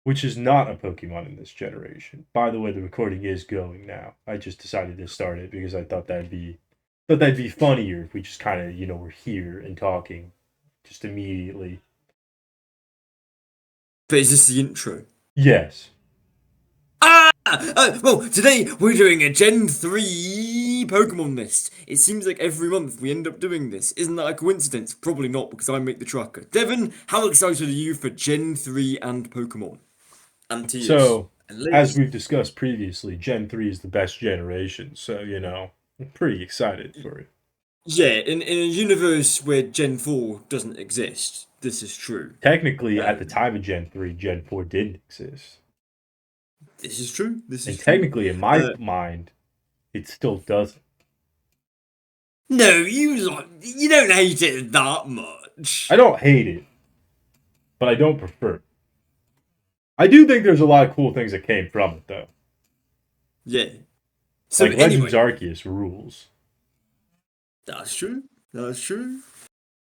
which is not a Pokemon in this generation. By the way, the recording is going now. I just decided to start it because I thought that'd be funnier if we just kind of, were here and talking just immediately. But is this the intro? Yes. Well, today we're doing a Gen 3 Pokemon list. It seems like every month we end up doing this. Isn't that a coincidence? Probably not, because I make the tracker. Devon, how excited are you for Gen 3 and Pokemon? And Tears? So, And as Liz? we've discussed previously, Gen 3 is the best generation. So, I'm pretty excited for it. Yeah, in a universe where Gen 4 doesn't exist, this is true. Technically, at the Um, time of Gen 3, Gen 4 didn't exist. this is true. This is And true. technically, in my mind, it still doesn't. No, you don't hate it that much. I don't hate it, but I don't prefer it. I do think there's a lot of cool things that came from it, though. Yeah. So Like Legends anyway, Arceus rules. that's true. That's true.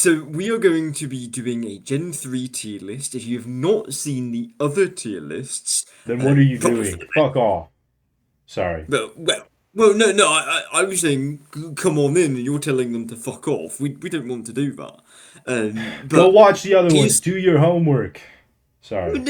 So we are going to be doing a Gen 3 tier list. If you have not seen the other tier lists, Then what are you probably doing? Fuck off. Sorry. no. I was saying, come on in, and you're telling them to fuck off. We don't want to do that. Go But watch the other ones. here's Do your homework. Sorry.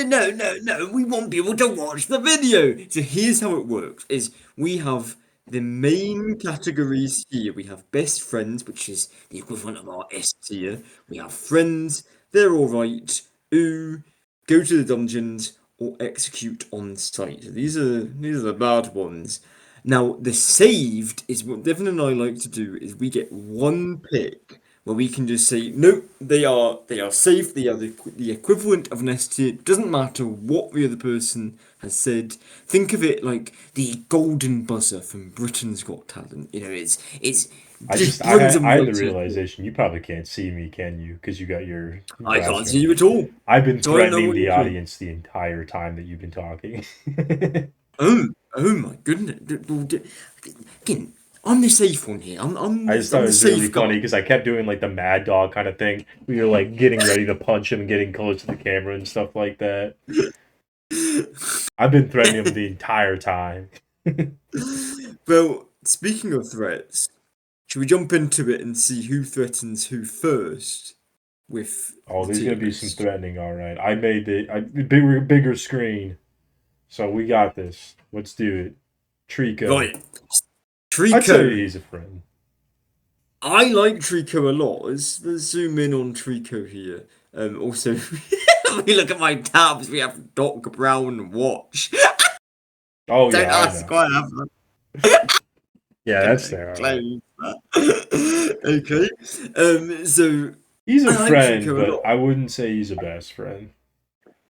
no. We want people to watch the video. So here's how it works: is we have the main categories here. We have best friends, which is the equivalent of our S tier. We have friends. They're all right. Ooh, go to the dungeons or execute on site. So these are the bad ones. Now the saved is what Devon and I like to do. Is we get one pick where we can just say, nope, they are safe. They are the equivalent of an S tier. It doesn't matter what the other person has said. Think of it like the golden buzzer from Britain's Got Talent. It's I just just I brings had them I had right the to the point. realization you probably can't see me, can you? Because you got your I glass can't see guard. you at all, I've been so I don't know threatening what the you're doing. audience the entire time that you've been talking. Oh my goodness! Again, I'm the safe one here. I just thought I'm it the was really safe guy. funny because I kept doing like the mad dog kind of thing. We were like getting ready to punch him, getting close to the camera and stuff like that. I've been threatening him the entire time. Well, speaking of threats, should we jump into it and see who threatens who first with Oh, the there's gonna tier be some list? threatening. All right, I made the bigger screen, so we got this. Let's do it. Trico. Right, I'd say Trico. he's a friend. I like Trico a lot. Let's zoom in on Trico here. Also, we look at my tabs. We have Doc Brown Watch. Oh Don't yeah, I ask know. why I have Yeah, that's gonna there. All right. claim that. Okay. So He's a I like friend, Trico a but lot. I wouldn't say he's a best friend.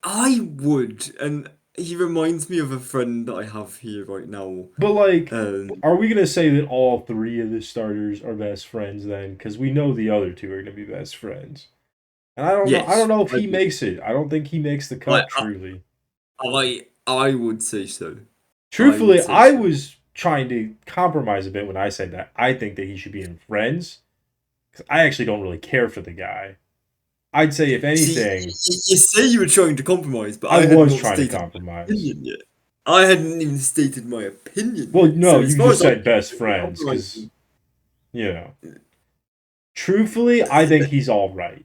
I would, and he reminds me of a friend that I have here right now. But like, Um, are we gonna say that all three of the starters are best friends then? Because we know the other two are gonna be best friends. And I don't know. I don't yes, know if I he do. makes it. I don't think he makes the I, cut. Truly, I would say so. I would truthfully, say I so. was trying to compromise a bit when I said that. I think that he should be in Friends because I actually don't really care for the guy. I'd say if See, anything, you say you were trying to compromise, but I I had was not trying to stated my compromise. opinion yet. I hadn't even stated my opinion Well, yet. no, So as you far just as I'm said best concerned, we're friends because compromising. you know. Truthfully, I think he's all right.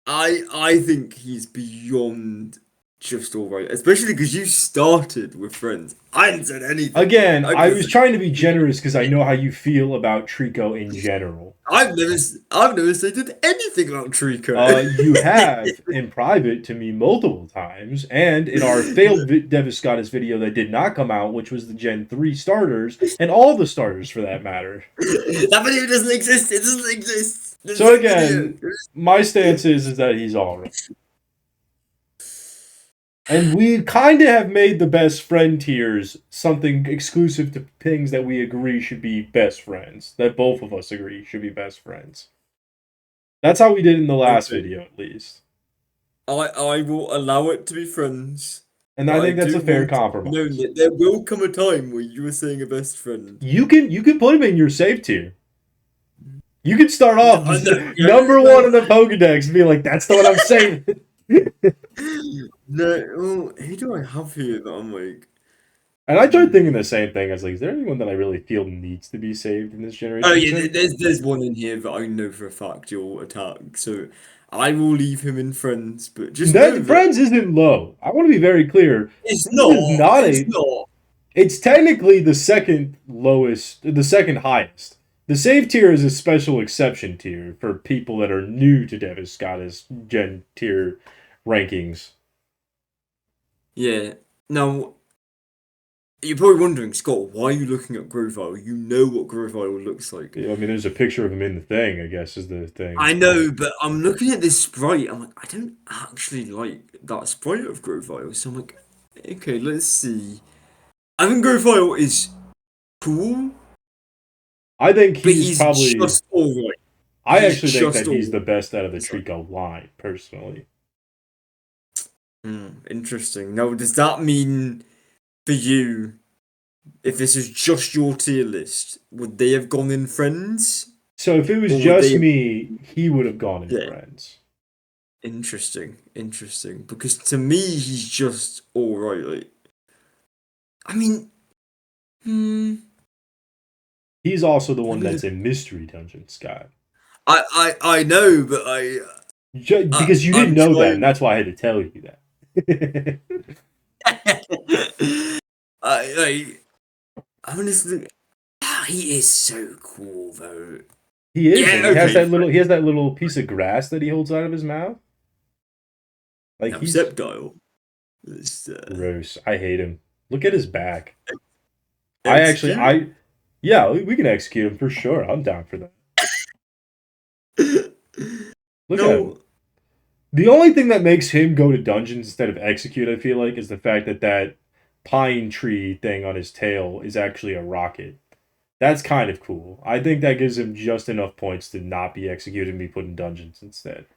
I think he's beyond just all right, especially because you started with friends. I hadn't said anything yet. Again, I I could have was said trying to be anything. generous because I know how you feel about Trico in general. I've never stated anything about Trico. You have in private to me multiple times, and in our failed Devus Scottus video that did not come out, which was the Gen 3 starters, and all the starters for that matter. That video doesn't exist. It doesn't exist. There's So no video. again, my stance is that he's alright. And we kind of have made the best friend tiers something exclusive to things that we agree should be best friends. That both of us agree should be best friends. That's how we did in the last Okay. video, at least. I will allow it to be friends, And but I I think that's a do fair want it to be known compromise. that there will come a time where you are saying a best friend. You can put him in your safe tier. You can start No, off just no, number one in the Pokedex and be like, that's the one I'm saying. No, well, who do I have here that I'm like, And I tried thinking hmm. the same thing. I was like, is there anyone that I really feel needs to be saved in this Oh generation? yeah, Because there's one in here that I know for a fact you'll attack, so I will leave him in friends, but just know that that Friends isn't low. I want to be very clear. it's Friends is not, not it's a. not. It's technically the second lowest, the second highest. The save tier is a special exception tier for people that are new to Devus Scottus gen tier rankings. Yeah. Now, you're probably wondering, Scott, why are you looking at Grovile? You know what Grovile looks like. I mean, there's a picture of him in the thing, I guess, is the thing. I know, but I'm looking at this sprite. I'm like, I don't actually like that sprite of Grovile. So I'm like, okay, let's see. I think Grovile is cool, I think but he's he's probably. just alright. I He's actually think that just he's alright. the best out of the It's like, Trico line, personally. interesting. Now, does that mean for you, if this is just your tier list, would they have gone in friends? So if it was Or would they just have... me, he would have gone in Yeah, Friends. interesting, interesting. Because to me, he's just alright. Like, I mean, hmm, He's also the let one me that's look. in Mystery Dungeon, Scott. I know, but Because you didn't I'm know that, and trying. that's why I had to tell you that. I honestly, he is so cool though. He is, Yeah, and okay. he has that little piece of grass that he holds out of his mouth. Like Now, he's Sceptile. Let's gross. I hate him. Look at his back. execute. Yeah, we can execute him for sure. I'm down for that. Look at him. No, The only thing that makes him go to dungeons instead of execute, I feel like, is the fact that that pine tree thing on his tail is actually a rocket. That's kind of cool. I think that gives him just enough points to not be executed and be put in dungeons instead.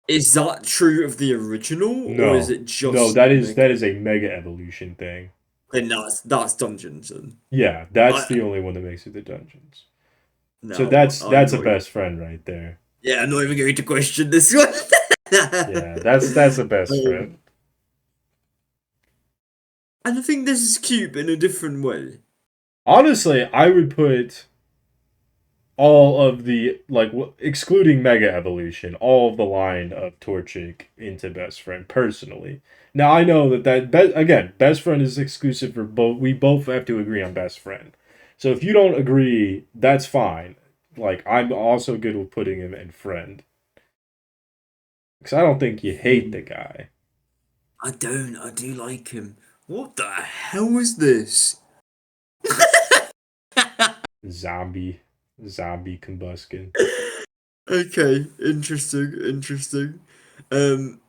is that true of the original, or is No, it no, just Mega? that is a mega evolution thing. Then that's Dungeons, and Yeah, that's I the only one that makes it to dungeons. So no, I'm that's a not. Even, best friend right there. yeah, I'm not even going to question this one. Yeah, that's a best friend. Um, and I think this is cute in a different way. Honestly, I would put all of the excluding Mega Evolution, all of the line of Torchic into Best Friend personally. Now I know again, Best Friend is exclusive for both. We both have to agree on Best Friend. So if you don't agree, that's fine. Like I'm also good with putting him in Friend because I don't think you hate Hmm. the guy. I don't. I do like him. What the hell is this? Zombie, zombie combustion. Okay, interesting, interesting. Um,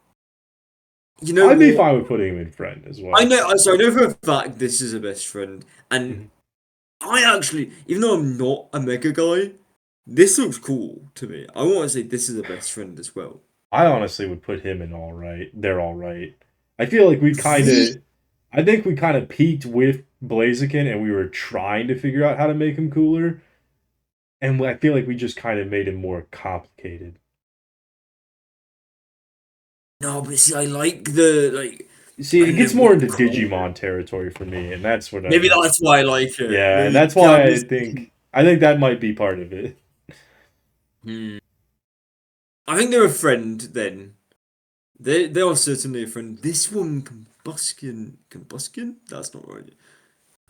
you know I'd be what? fine with putting him in Friend as I well. know. So I know for a fact this is a best friend, and Mhm. I actually, even though I'm not a mega guy, this looks cool to me. I want to say this is a best friend as well. I honestly would put him in all right. They're all right. I feel like Really? I think we kind of peaked with Blaziken and we were trying to figure out how to make him cooler. And I feel like we just kind of made him more complicated. No, but see, I like the like. See, I it don't know gets more what into color. Digimon territory for me, and that's what Maybe I. that's why I like it. Yeah, and Maybe that's why Canvas. I think that might be part of it. Hmm. I think they're a friend then. They are certainly a friend. This one, Combustion? That's not right.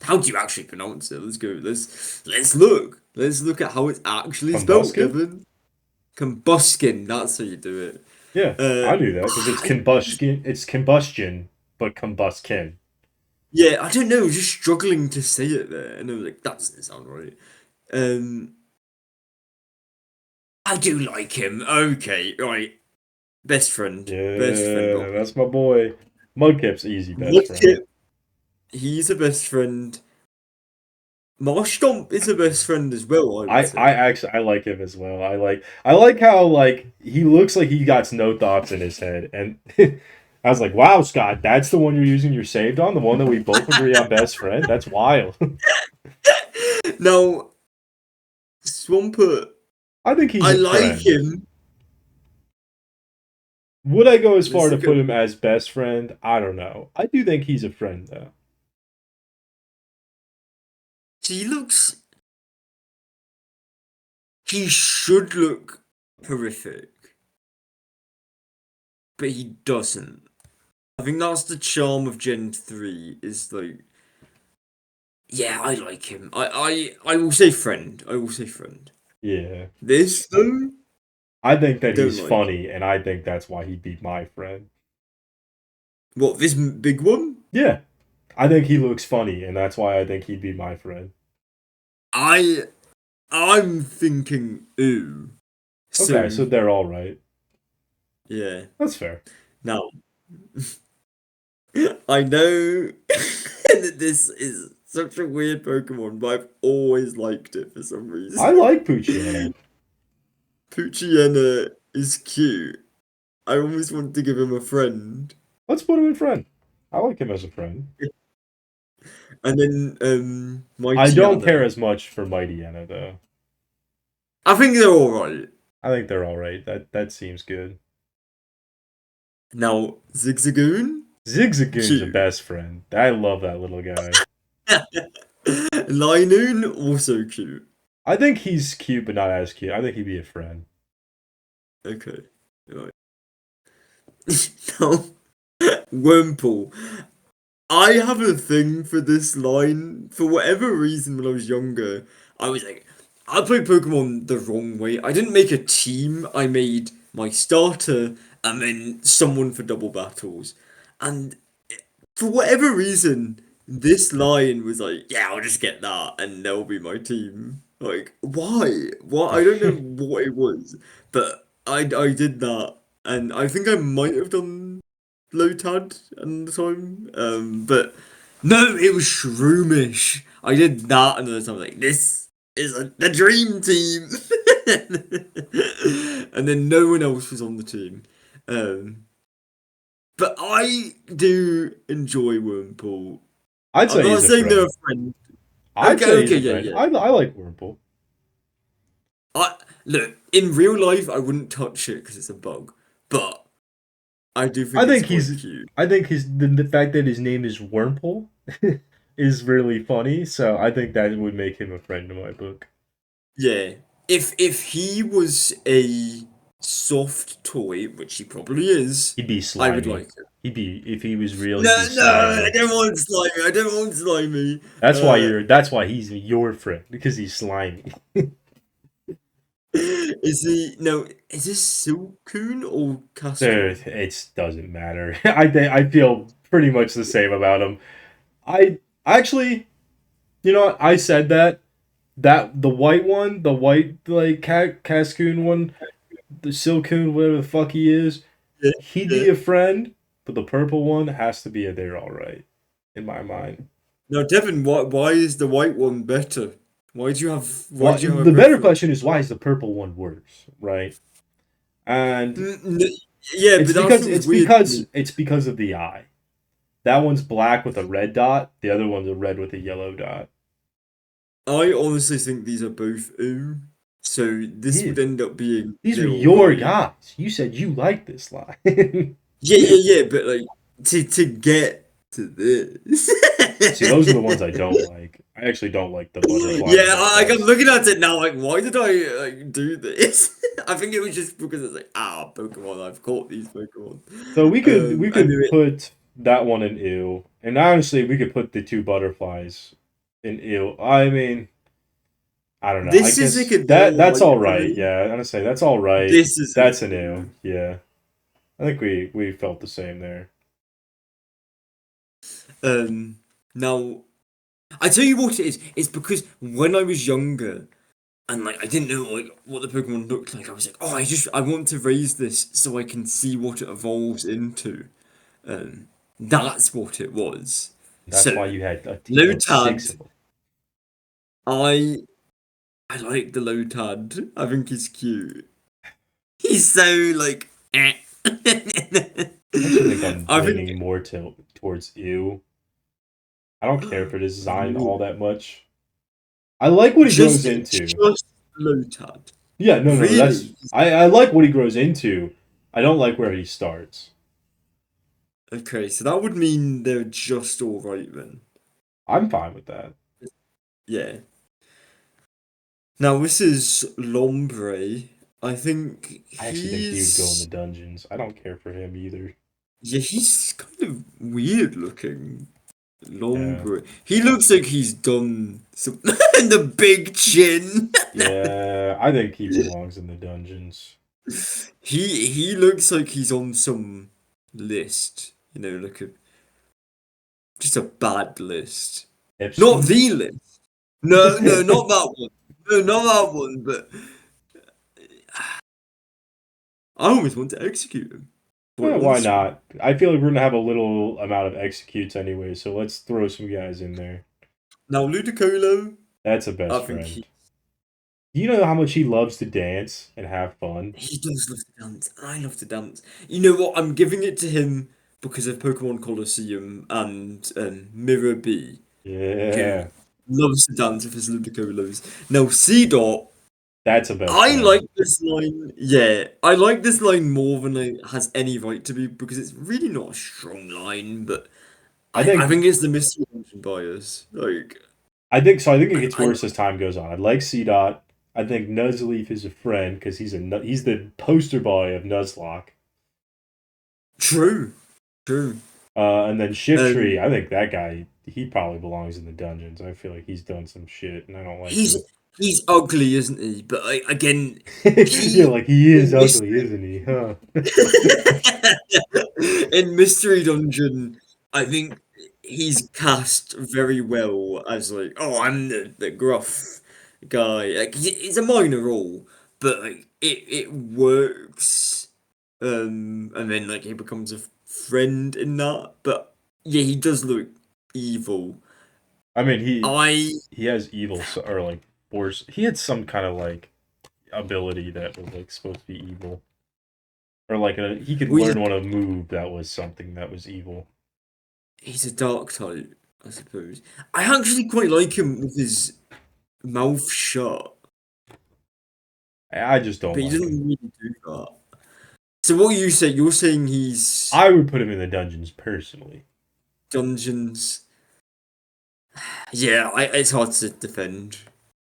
How do you actually pronounce it? Let's go. Let's look. Let's look at how it's actually spelled, Combuskin? Devon. Combuskin. That's how you do it. Yeah, I knew that because it's I, combustion. It's combustion, but combuskin. yeah, I don't know. I was just struggling to say it there, and I was like, that doesn't sound right. Um, I do like him. Okay, right. Best friend. Yeah, Well, that's my boy. Mudkip's easy best friend. Mudkip, he's a best friend. Marshtomp is a best friend as well, I would I say. actually I like him as well. I like how like he looks like he got no thoughts in his head, and I was like, wow, Scott, that's the one you're using your saved on, the one that we both agree on best friend. That's wild. Now, Swampert, I think he's I a like friend. him, Would I go as far Let's to look at. put him as best friend? I don't know. I do think he's a friend though. He looks. He should look horrific, but he doesn't. I think that's the charm of Gen 3, is like, yeah, I like him. I will say friend. I will say friend. Yeah. This, though, I think that don't he's like. funny, and I think that's why he'd be my friend. What, this big one? Yeah. I think he looks funny, and that's why I think he'd be my friend. I, I'm thinking ooh. Okay, so So, they're all right. yeah. That's fair. Now, I know that this is such a weird Pokemon, but I've always liked it for some I reason. like Pucciano. Poochyena is cute. I almost want to give him a friend. Let's put him in friend. I like him as a friend. And then I don't care Mightyena. as much for Mightyena though. I think they're alright. I think they're all right. That seems good. Now, Zigzagoon? Zigzagoon's a Cute. best friend. I love that little guy. Linoon? Also cute. I think he's cute, but not as cute. I think he'd be a friend. Okay. Right. Now, Wurmple. I have a thing for this line. For whatever reason, when I was younger, I was like, I played Pokemon the wrong way. I didn't make a team. I made my starter and then someone for double battles. And for whatever reason, this line was like, yeah, I'll just get that and they'll be my team. Like, why? What? I don't know what it was, but I did that, and I think I might have done Lotad at the time. But no, it was Shroomish. I did that another time. Like, this is the dream team, and then no one else was on the team. Um, but I do enjoy Wormpool. I'd I'm say not he's a saying they're friend. a friend. I'd Okay, say he's okay, a yeah, friend. yeah. I like Wurmple. I look in real life. I wouldn't touch it because it's a bug, but I do I think it's think quite he's. cute. I think the fact that his name is Wurmple is really funny. So I think that would make him a friend in my book. Yeah. If he was a soft toy, which he probably is, He'd be I would slimy. like it. He'd be if he was real. He'd be No, no, I slimy. don't want slimy. I don't want slimy. That's why Uh, you're. That's why he's your friend because he's slimy. is he no? Is this Silcoon or Dude, Cascoon? it doesn't matter. I feel pretty much the same about him. I actually, you know what? I said that the white one, the white like Cascoon one, the Silcoon, whatever the fuck he is, Yeah, he'd yeah. be a friend. But the purple one has to be a they're all right, in my mind. Now, Devin, why is the white one better? Why do you have why Well, did you have a the better preference? question is why is the purple one worse, right? And N- n- yeah, it's but that because feels weird to me. it's because of the eye. That one's black with a red dot. The other one's a red with a yellow dot. I honestly think these are both ooh, so this Yeah, would end up being these are they're your alright. guys. You said you like this line. Yeah, yeah, yeah, but like to get to this. See, those are the ones I don't like. I actually don't like the butterfly Yeah, and the I'm dust. looking at it now. Like, why did I like do this? I think it was just because it's like, Pokemon. I've caught these Pokemon. So we I could knew it. put that one in ew, and honestly, we could put the two butterflies in ew. I mean, I don't know. I This is like guess a they're that's right all for right. me. Yeah, I'm gonna say that's all right. This is That's an an ew. ooh. Yeah, I think we felt the same there. Now I tell you what it is. It's because when I was younger and like I didn't know like what the Pokemon looked like, I was like, oh, I want to raise this so I can see what it evolves into. Um, that's what it was. That's why So you had a team of six Lotad, of them. I I like the Lotad. I think he's cute. He's so like. Eh. I actually think I'm I think leaning more towards ew. I don't care for this design all that much. I like what he grows into. just Lotad. Yeah, no, no, that's Really? I like what he grows into. I don't like where he starts. Okay, so that would mean they're just all right then. I'm fine with that. Yeah. Now this is Lombre. I think I actually think he would go in the he's dungeons. I don't care for him either. yeah, he's kind of weird looking. Yeah. Lombre. He looks like he's done some the big chin. Yeah, I think he belongs in the dungeons. He looks like he's on some list, you know, like a just a bad list. Not Epstein? the list. No, no, not that one. No, not that one. But I almost want to execute him. Quite Yeah, why honestly. not? I feel like we're gonna have a little amount of executes anyway, so let's throw some guys in there. Now Ludicolo, That's a I best think he friend. Do you know how much he loves to dance and have fun? he does love to dance. I love to dance. You know what? I'm giving it to him because of Pokemon Colosseum and Mirror B, who Yeah, loves to dance with his Ludicolos. Now C Dot. that's a best I like friend. this line. Yeah, I like this line more than it has any right to be because it's really not a strong line, but I I think think it's the misdirection bias. Like, I think so. I think it gets I worse as time goes on. I like C Dot. I think Nuzleaf is a friend because he's the poster boy of Nuzlocke. true, true. And then Shift Tree. Um, I think that guy he probably belongs in the dungeons. I feel like he's done some shit, and I don't like he's him. he's ugly, isn't he? But again, Yeah, he like he is in ugly, mystery isn't he? Huh? in Mystery Dungeon, I think he's cast very well as like, oh, I'm the gruff guy. Like it's a minor role, but like it works. And then like he becomes a friend in that. But yeah, he does look evil. I mean, I he has evil or like force. He had some kind of like ability that was like supposed to be evil, or like he could we learn one a move that was something that was evil. he's a dark type, I suppose. I actually quite like him with his mouth shut, I just don't but he like doesn't him. really do that. So what you say? You're saying he's I would put him in the dungeons personally. dungeons. Yeah, it's hard to defend.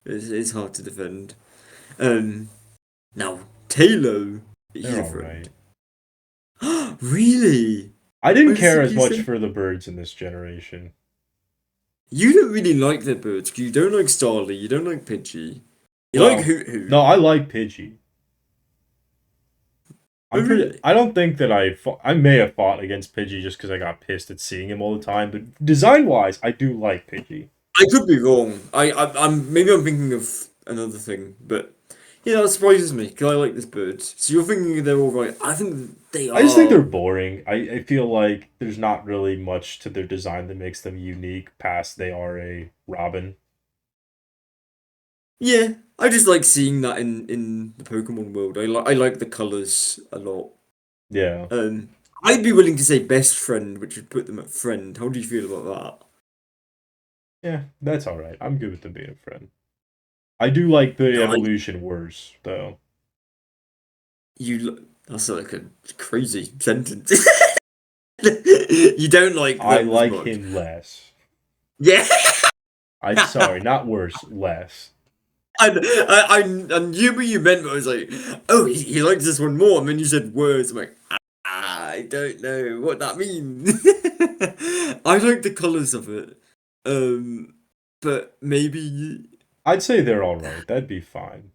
It's hard to defend. Um, now Taylor, he's They're a all friend. right. Really? I I didn't was care as thinking much so. for the birds in this generation. You don't really like the birds. 'Cause you don't like Starly. You don't like Pidgey. You like Well, Hoot no, Hoot. I like Pidgey. Oh I'm pretty. really? I don't think that I may have fought against Pidgey just because I got pissed at seeing him all the time. But design wise, I do like Pidgey. I could be wrong. I'm maybe I'm thinking of another thing, but yeah, that surprises me because I like this bird. So you're thinking they're all right? I think they I just think they're are. boring. I feel like there's not really much to their design that makes them unique past they are a Robin. Yeah, I just like seeing that in the Pokemon world. I like the colors a lot. Yeah. Um, I'd be willing to say best friend, which would put them at friend. How do you feel about Yeah, that's alright. I'm good with them being a friend. I do like that? the No, evolution worse, though. that's like a crazy sentence. You don't like I them as like much. him less. Yeah. I sorry, not worse, less. I knew what you meant, but I was like, oh, he likes this one more. And then you said words. I'm like, I don't know what that means. I like the colors of it. Um, but maybe, I'd say they're alright. That'd be fine.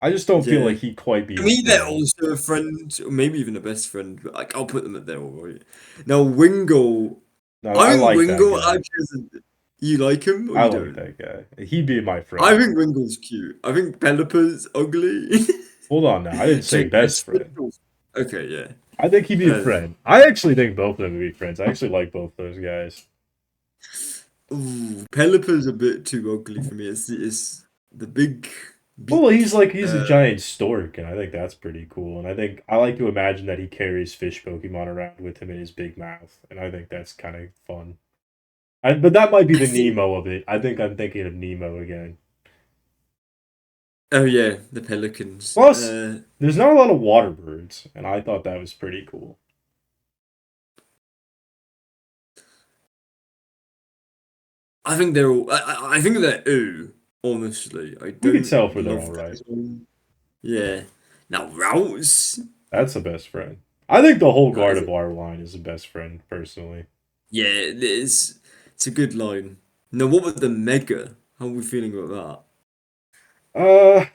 I just don't feel yeah. like he'd quite be To a me, they're friend. also a friend, or maybe even a best friend. But like, I'll put them at their all right. Now, Wingle, No, I I think like that Wingle guy. actually isn't. You like him or I you like don't? that guy. He'd be my I friend. think Wingle's cute. I think Pelipper's ugly. Hold on now. I didn't say Jake best friend. Okay, yeah. I think he'd be a Um, friend. I actually think both of them would be friends. I actually like both those guys. ooh, Pelipper's a bit too ugly for me. It's the big Well, beak. he's a giant stork, and I think that's pretty cool. And I think I like to imagine that he carries fish Pokemon around with him in his big mouth, and I think that's kind of fun. But that might be I the think Nemo of it. I think I'm thinking of Nemo again. Oh yeah, the pelicans. Plus, there's not a lot of water birds, and I thought that was pretty cool. I think they're all. I think they're ooh. Honestly, I We could don't tell for they're love all right. that. Yeah. Now Rouse. That's the best friend. I think the whole That is it. Gardevoir line is the best friend, personally. Yeah, it is. It's a good line. Now, what about the Mega? How are we feeling about Uh,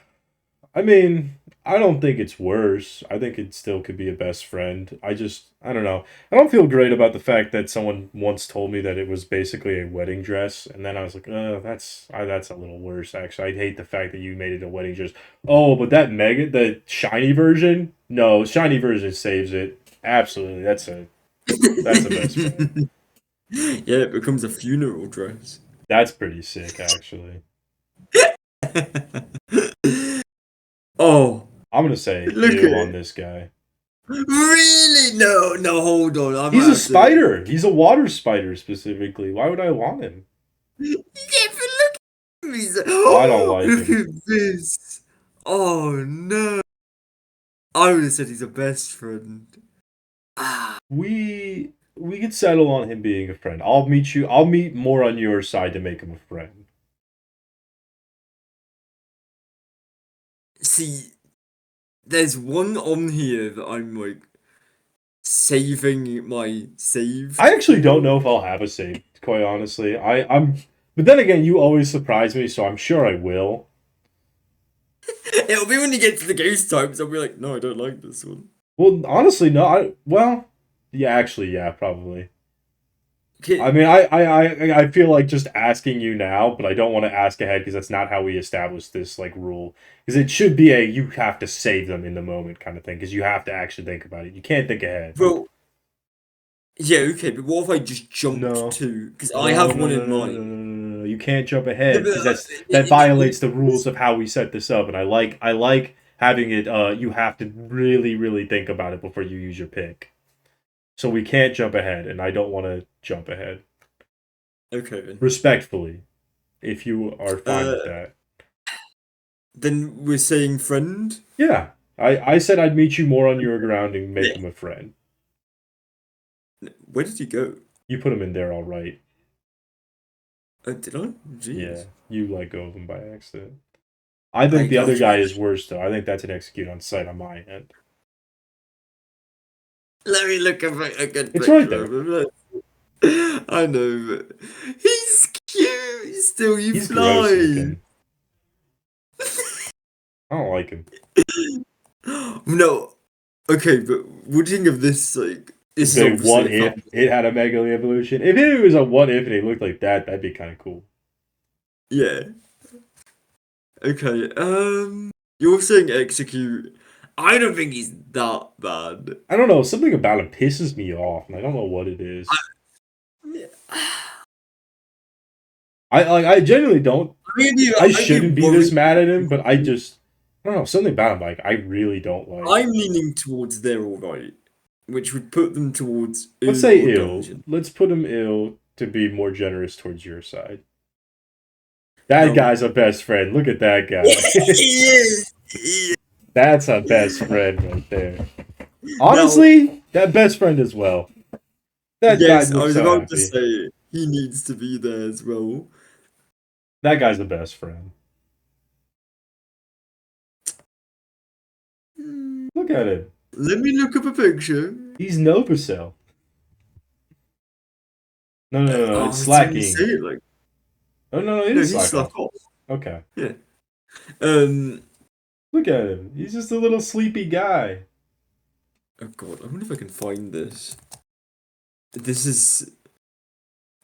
I mean, I don't think it's worse. I think it still could be a best friend. I don't know. I don't feel great about the fact that someone once told me that it was basically a wedding dress, and then I was like, that's a little worse. Actually, I hate the fact that you made it a wedding dress. Oh, but the shiny version, no, shiny version saves it. Absolutely, that's a best friend. that? Yeah, it becomes a funeral dress. That's pretty sick, actually. Oh, I'm gonna say look at ew on it. this guy. Really? No, no, hold on. I He's might a have to. spider. He's a water spider specifically. Why would I want him? Yeah, but look at me. I don't Oh, like look him. at this. Oh no. I would have said he's a best friend. Ah, We could settle on him being a friend. I'll meet you. I'll meet more on your side to make him a friend. see, there's one on here that I'm like saving my I saved actually don't for. know if I'll have a save. Quite honestly, But then again, you always surprise me, so I'm sure I will. It'll be when you get to the ghost types, I'll be like, no, I don't like this one. Well, honestly, no. Yeah, actually, yeah, probably. I Okay, mean, I feel like just asking you now, but I don't want to ask ahead because that's not how we established this like rule. Because it should be a you have to save them in the moment kind of thing. Because you have to actually think about it. You can't think ahead. well, yeah, okay, but what if I just jumped No, to? Because I no, have no, one no, in no, no, no, no, mind. no, no. You can't jump No, ahead but, because that violates the rules this, of how we set this up. And I like having it. You have to really really think about it before you use your pick. So we can't jump ahead, and I don't want to jump ahead. okay then. Respectfully, if you are fine Uh, with that. then we're saying friend. Yeah. I said I'd meet you more on your ground and make Yeah. him a friend. Where did he go? You put him in there all right. Did I? Yeah. Jeez. You let go of him by accident. I I think the other got guy you. is worse though. I think that's an execute on sight on my end. Let me look at a good It's right picture there. of him. I know, but he's cute. Still, you He's gross fly. looking. I don't like him. No, okay, but what do you think of this? Like, this is Okay, obviously what a if fantasy. it had a mega evolution? If it was a what if and it looked like that, that'd be kind of cool. Yeah. Okay. You're saying execute. I don't think he's that bad. I don't know. Something about him pisses me off, and I don't know what it is. I genuinely don't. I I'd be shouldn't be this worried. mad at him, but I don't know, something about him like I really don't like. I'm leaning towards they're alright, which would put them towards Let's ooh say or ill. dungeon. Let's put him ill to be more generous towards your side. That Now, guy's a best friend. Look at that he guy. is. He is. That's a best friend right there. Now, Honestly, that best friend as well. That guy yes, I looks was so about to happy. say he needs to be there as well. That guy's the best friend. Hmm, Look at him. let me look up a picture. He's Novacell. No, no, no, no. It's Oh, it's when you say slacking. it like Oh no, no, it no, is he's slack off. slack off. Okay. Yeah. Um. Look at him. He's just a little sleepy guy. Oh God, I wonder if I can find this. This is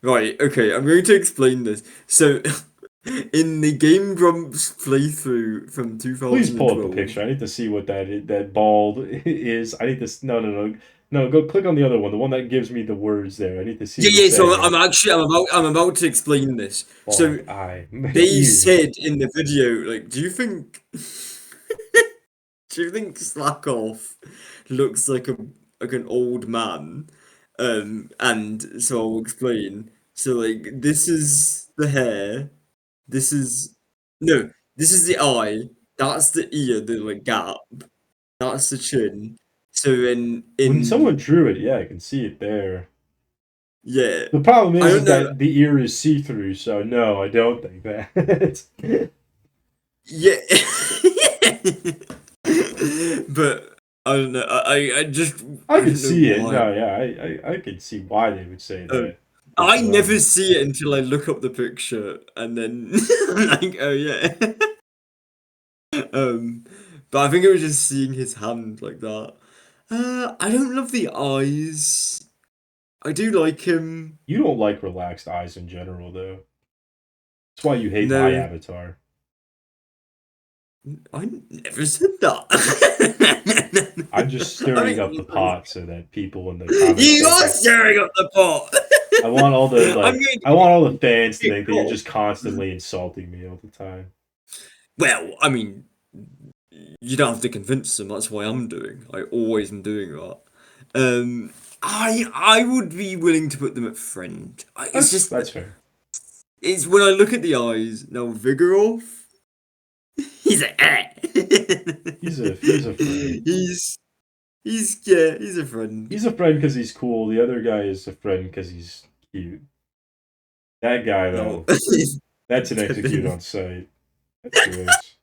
right. Okay, I'm going to explain this. So, in the Game Grumps playthrough from Please pull up the 2012. picture. I need to see what that bald is. I need to. No, no, no, no. Go click on the other one. The one that gives me the words there. I need to see Yeah, what yeah. it's So saying. I'm about to explain this. So Bald eye, they ears. said in the video, like, do you think Slack Off looks like an old man? And so I'll explain. So like, this is the hair. This is no. This is the eye. That's the ear, the like gap. That's the chin. So When someone in drew it, yeah, I can see it there. yeah, The problem I is don't know. that the ear is see through, so no, I don't think that. Yeah, but I don't know. I just I I could don't know see it. why. No, yeah, I could see why they would say Um, that as I never well. see it until I look up the picture, and then I'm like, oh yeah. Um, but I think it was just seeing his hand like that. I don't love the eyes. I do like him. You don't like relaxed eyes in general, though. That's why you hate my No, avatar. I never said that. I'm just I stirring up the mean, pot so that people in the comment you are section. stirring up the pot. I want all the I'm going I want all the fans to to think that you're get just constantly insulting me all the time. well, I mean, you don't have to convince them. That's why I'm doing. I always am doing that. Um, I would be willing to put them at friend. It's just That's fair. it's when I look at the eyes now. Vigorov, he's a He's a friend. he's a friend. He's a friend because he's cool. The other guy is a friend because he's cute. That guy No, though, that's an execute on sight. That's gross.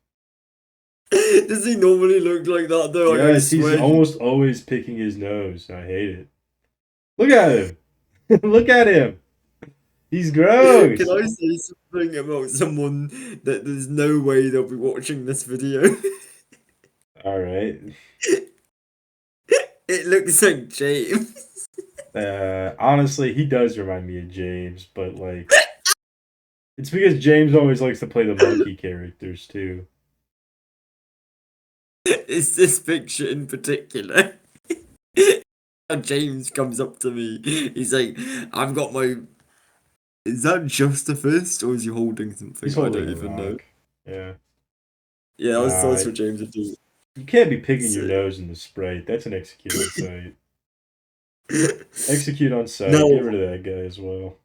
does he normally look like that though? Like I Yes, he's swear. almost always picking his nose. I hate it. Look at him. Look at him. He's Can gross. I say something about someone that there's no way they'll be watching this video? All right. It looks like James. Honestly, he does remind me of James, but like it's because James always likes to play the monkey characters too. It's this picture in particular. James comes up to me. He's like, I've got my. Is that just a fist or is he holding He's something? I holding don't a even know. rock. Yeah. Yeah, Nah, that's what James would do. you can't be picking your So, nose in the Sprite. That's an execute on sight. Execute on sight. Get no. rid of that guy as well.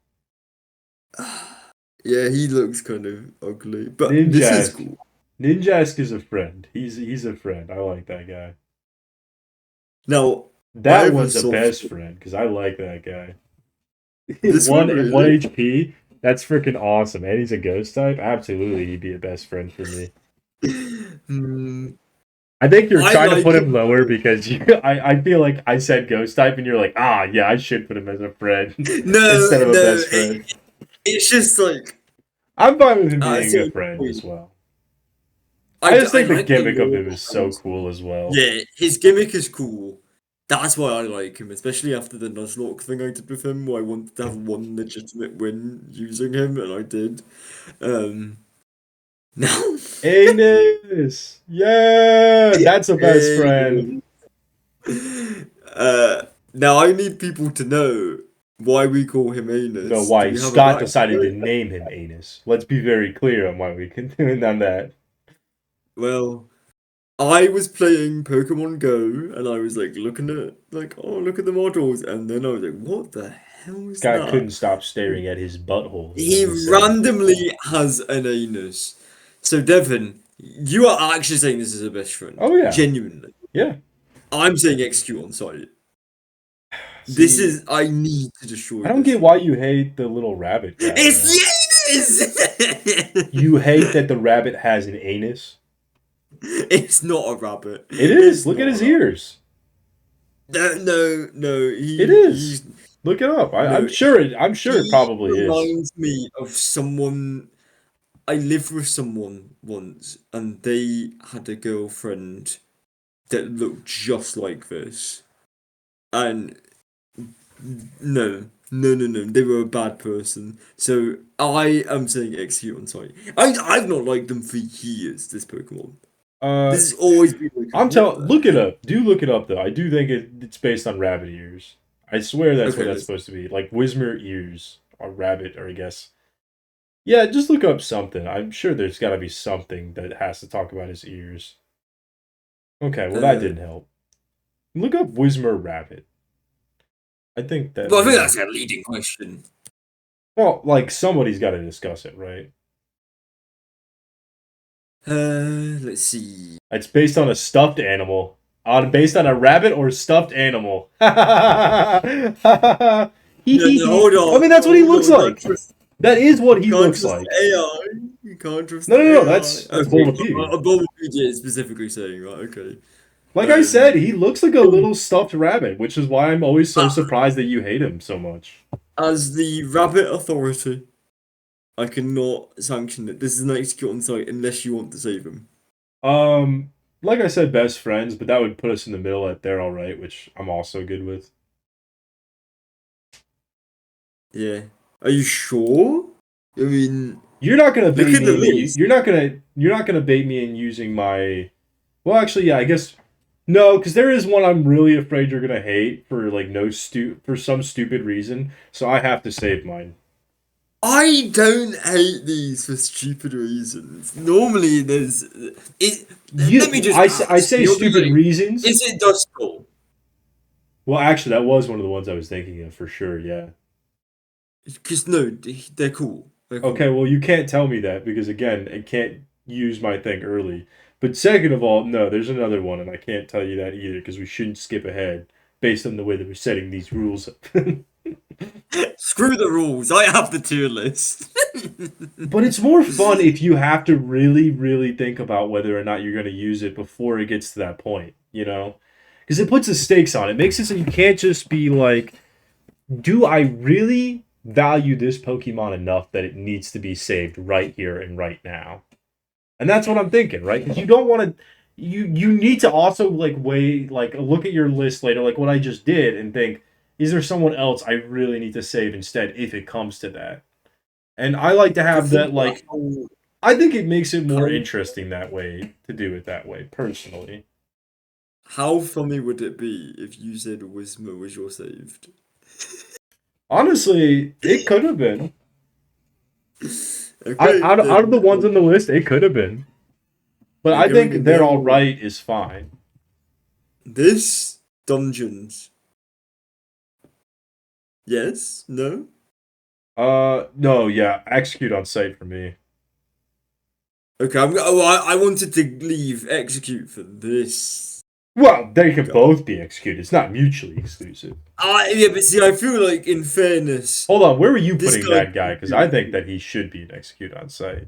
Yeah, he looks kind of ugly, but this is Ninjask. cool. Ninjask is a friend. He's a friend. I like that guy. Now, I That have a one's a soft. best friend because I like that guy. This one One really? HP. That's freaking awesome. And he's a ghost type. Absolutely, he'd be a best friend for me. Hmm. I think you're I trying to like put him him lower though. because I feel like I said ghost type and you're like, ah, yeah, I should put him as a friend No, instead of a no, best friend. it's just like I'm fine with him at a being a certain friend as point. well. I just I think the like the gimmick of lore him is so behind him. cool as well. Yeah, his gimmick is cool. That's why I like him, especially after the Nuzlocke thing I did with him, where I wanted to have one legitimate win using him, and I did. Um, now, Anus! Yeah! That's a best friend. Hey. Now I need people to know why we call him No, Anus. Do why we have a Scott decided to backstory? name him Anus. Let's be very clear on why we continued on that. Well, I was playing Pokemon Go and I was like looking at like oh look at the models and then I was like what the hell is Scott that? couldn't stop staring at his butthole, is what He he said. randomly has an anus. So Devon, you are actually saying this is a best friend. Oh yeah. Genuinely. Yeah. I'm saying execute on site. This See, is I need to I destroy don't this get why fight. you hate the little rabbit guy It's though. the You anus! hate that the rabbit has an anus? It's not a rabbit. It is. It's Look at not a his rabbit. ears. No, It is. he's Look it up. I'm no, sure I'm sure it he probably is. reminds me of someone. I lived with someone once, and they had a girlfriend that looked just like this. And no, they were a bad person. So I am saying execute on site. I've not liked them for years. This Pokemon. Uh This has always been like, what the look it heck? up. Do look it up though. I do think it's based on rabbit ears. I swear that's what Okay, that's let's. supposed to be. Like Whismer ears or rabbit, or I guess. Yeah, just look up something. I'm sure there's got to be something that has to talk about his ears. Okay, well that Uh, didn't help. Look up Whismer rabbit. I think that well, I think maybe. that's a leading question. Well, like somebody's got to discuss it, right? Let's see. It's based on a stuffed animal. Based on a rabbit or stuffed animal. I No, no, mean, that's what he hold looks on. like. That is what he Can't looks trust like. the AI. You can't trust No, the no, no. AI. That's Okay, Bulbapedia. a Bulbapedia is specifically saying, right? Okay. Like I said, Um, he looks like a oh, little stuffed rabbit, which is why I'm always so uh, surprised that you hate him so much. as the rabbit authority, I cannot sanction it. This is an execute on site unless you want to save him. Um, like I said, best friends, but that would put us in the middle at they're all right, which I'm also good with. Yeah. Are you sure? I mean, You're not gonna look bait at the me into list. you're not gonna bait me in using my. Well, actually, yeah, I guess no, because there is one I'm really afraid you're gonna hate for like for some stupid reason. So I have to save mine. I don't hate these for stupid reasons. Normally, there's it. Let me just I ask. say You'll be stupid like, reasons. is it Dustbowl? Well, actually, that was one of the ones I was thinking of for sure. Yeah. Because no, they're cool. They're Okay, cool. well, you can't tell me that because again, I can't use my thing early. But second of all, no, there's another one, and I can't tell you that either because we shouldn't skip ahead based on the way that we're setting these rules up. Screw the rules. I have the tier list. But it's more fun if you have to really, really think about whether or not you're going to use it before it gets to that point, you know? Because it puts the stakes on it. Makes it so you can't just be like, do I really value this Pokemon enough that it needs to be saved right here and right now? And that's what I'm thinking, right? Because you don't want to. You need to also like weigh like look at your list later, like what I just did, and think, is there someone else I really need to save instead if it comes to that? And I like to To have think that about like I think it makes it more how interesting that way to do it that way, personally. how funny would it be if you said Whismer was your saved? Honestly, it could have been. Okay, Out of the then ones on the list, it could have been. But we're I going think in they're their all order. right is fine. This dungeons. Yes? No? No, yeah, execute on site for me. Okay, I wanted to leave execute for this Well, they can guy. both be executed. It's not mutually exclusive. Yeah, but see, I feel like in fairness, Hold on, where were you this putting guy that guy? could Because I be. think that he should be an execute on site.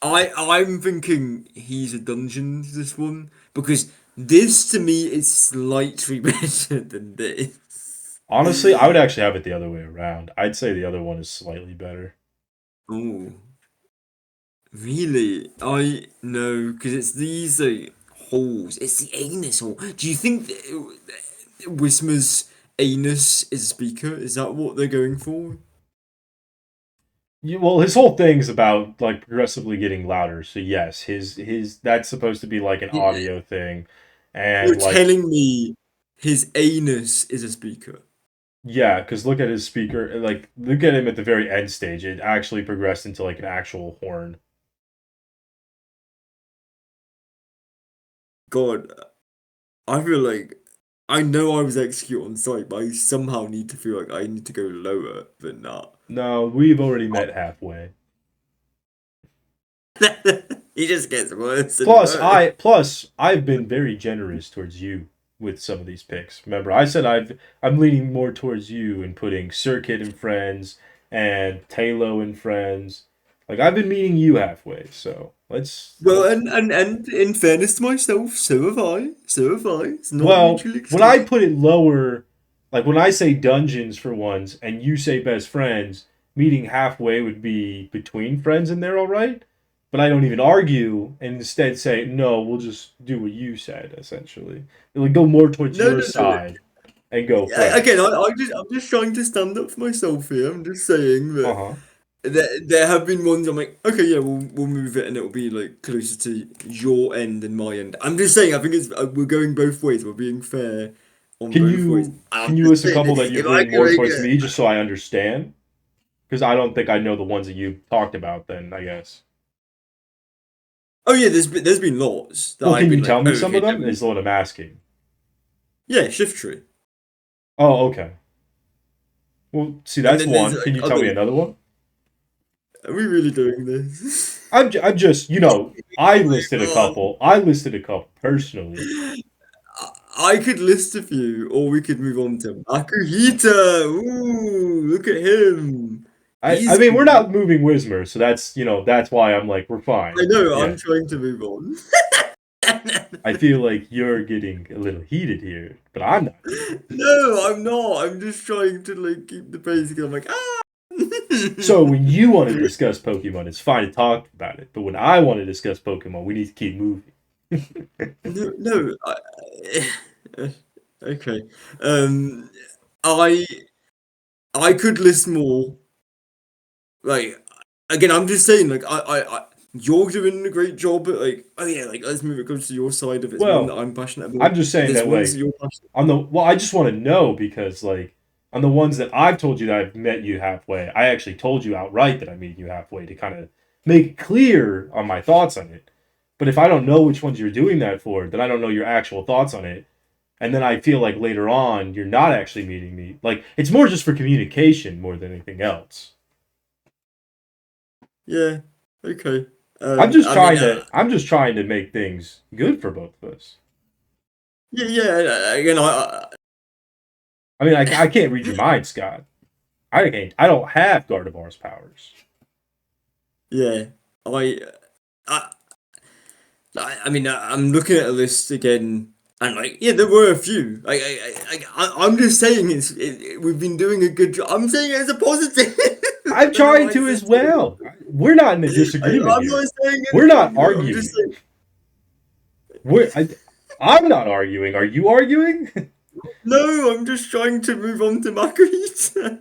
I'm thinking he's a dungeon, this one, because this to me is slightly better than this. Honestly, I would actually have it the other way around. I'd say the other one is slightly better. Oh, really? I know, because it's these holes. It's the anus hole. Do you think Wisma's anus is a speaker? Is that what they're going for? Well, his whole thing's about like progressively getting louder. So yes, his that's supposed to be like an You- audio thing, You're and like telling me his anus is a speaker. yeah, because look at his speaker. Like look at him at the very end stage. It actually progressed into like an actual horn. God, I feel like I know I was execute on site, but I somehow need to feel like I need to go lower than that. No, we've already met halfway. He just gets worse and worse. Plus I've been very generous towards you with some of these picks. Remember, I said I'm leaning more towards you and putting Circuit and Friends and Talo and Friends. Like I've been meeting you halfway, so Well, let's and in fairness to myself, so have I. So have I. It's not well, mutually when I exclusive. put it lower, like when I say dungeons for ones and you say best friends, meeting halfway would be between friends and they're all right. But I don't even argue and instead say, no, we'll just do what you said, essentially. It would go more towards No, your no, no. side and go Again, friends. I'm just trying to stand up for myself here. I'm just saying Uh that huh. there have been ones I'm like, okay, yeah, we'll move it and it'll be like closer to your end and my end. I'm just saying, I think it's we're going both ways. We're being fair on both ways. I'm Can you just list a saying, couple that if you'd I lean can more make towards it. me just so I understand? Because I don't think I know the ones that you talked about then, I guess. Oh yeah, there's been lots that Well, I've can you been tell like, me oh, some okay, of yeah, them? Is what I'm asking. yeah, shift tree. Oh, okay. Well, see, And that's then there's one. Can like you tell other. me another one? Are we really doing this? I'm just, I listed a Oh, couple. I listed a couple personally. I could list a few, or we could move on to Makuhita. Ooh, look at him. I He's mean, we're cute. not moving Wismer, so that's why I'm like, we're I fine. know, Yeah. I'm trying to move on. I feel like you're getting a little heated here, but I'm not heated. No, I'm not. I'm just trying to like keep the pace because I'm like, ah. So when you want to discuss Pokemon, it's fine to talk about it. But when I want to discuss Pokemon, we need to keep moving. No, no. Okay. Um, I I could list more. Like again, I'm just saying. You're doing a great job at like. Oh yeah, like let's move it closer to your side if it's one that Well, I'm passionate about. I'm just If saying there's that ones that like you're passionate. I just want to know because like on the ones that I've told you that I've met you halfway, I actually told you outright that I meet you halfway to kind of make it clear on my thoughts on it. But if I don't know which ones you're doing that for, then I don't know your actual thoughts on it. And then I feel like later on you're not actually meeting me. Like it's more just for communication more than anything else. Yeah. Okay. I mean, I'm just trying to make things good for both of us. yeah, yeah. Again, I mean, I can't read your mind, Scott. I don't have Gardevoir's powers. yeah. I, I, I mean, I'm looking at a list again, and like, yeah, there were a few. I'm just saying we've been doing a good job. I'm saying it as a positive. I'm I don't know trying why to it's as this. well. We're not in a disagreement I'm here. not saying We're anything. not No, I'm just arguing. saying. We're I, I'm not arguing. Are you arguing? No, I'm just trying to move on to Margarita.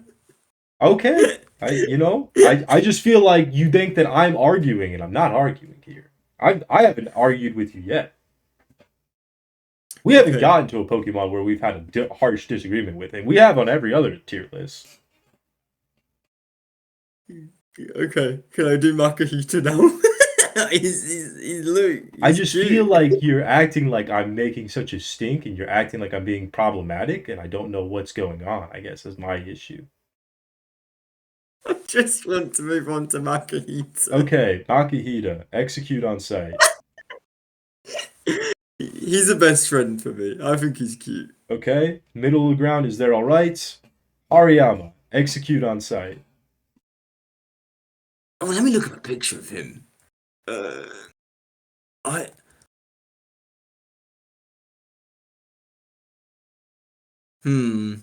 Okay. I just feel like you think that I'm arguing and I'm not arguing here. I haven't argued with you yet. We haven't Okay. gotten to a Pokemon where we've had a harsh disagreement with, and we have on every other tier list. Okay. Can I do Makahita now? He's Luke. I He's just feel cute. like you're acting like I'm making such a stink, and you're acting like I'm being problematic, and I don't know what's going on. I guess is my issue. I just want to move on to Makahita. Okay, Nakahita, execute on site. He's a best friend for me. I think he's cute. Okay, middle of the ground is there all right. Ariyama, execute on site. Oh, let me look at a picture of him. Uh, I hmm.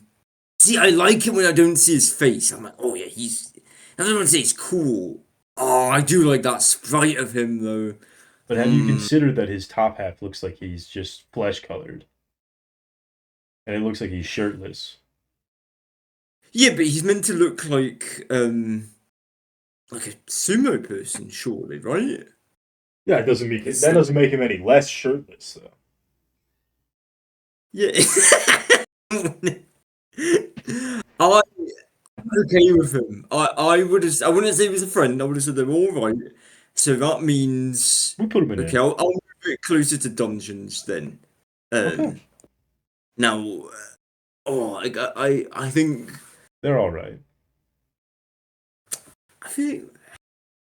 See, I like it when I don't see his face. I'm like, oh yeah, he's. I don't want to say he's cool. Oh, I do like that sprite of him though. But have you Hmm. considered that his top half looks like he's just flesh colored, and it looks like he's shirtless? Yeah, but he's meant to look like a sumo person, surely, right? Yeah, it doesn't make It's that doesn't make him any less shirtless though. yeah. I okay with him. I wouldn't say he was a friend. I would have said they're all right. So that means We put him in okay. A. I'll move it closer to dungeons then. Okay, Um, now, oh, I think they're all right. I think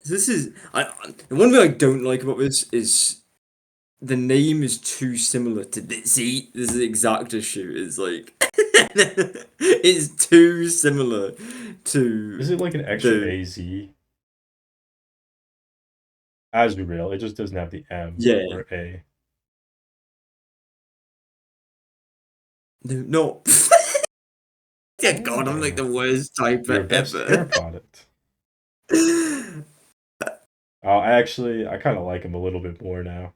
this is the one thing I don't like about this is the name is too similar to this. See, this is the exact issue. It's like it's too similar Is to it like an extra the AZ? Azuriel. It just doesn't have the M yeah. or A. No, no. Dear God, I'm like Oh, the worst your typer best hair ever. product. I kind of like him a little bit more now.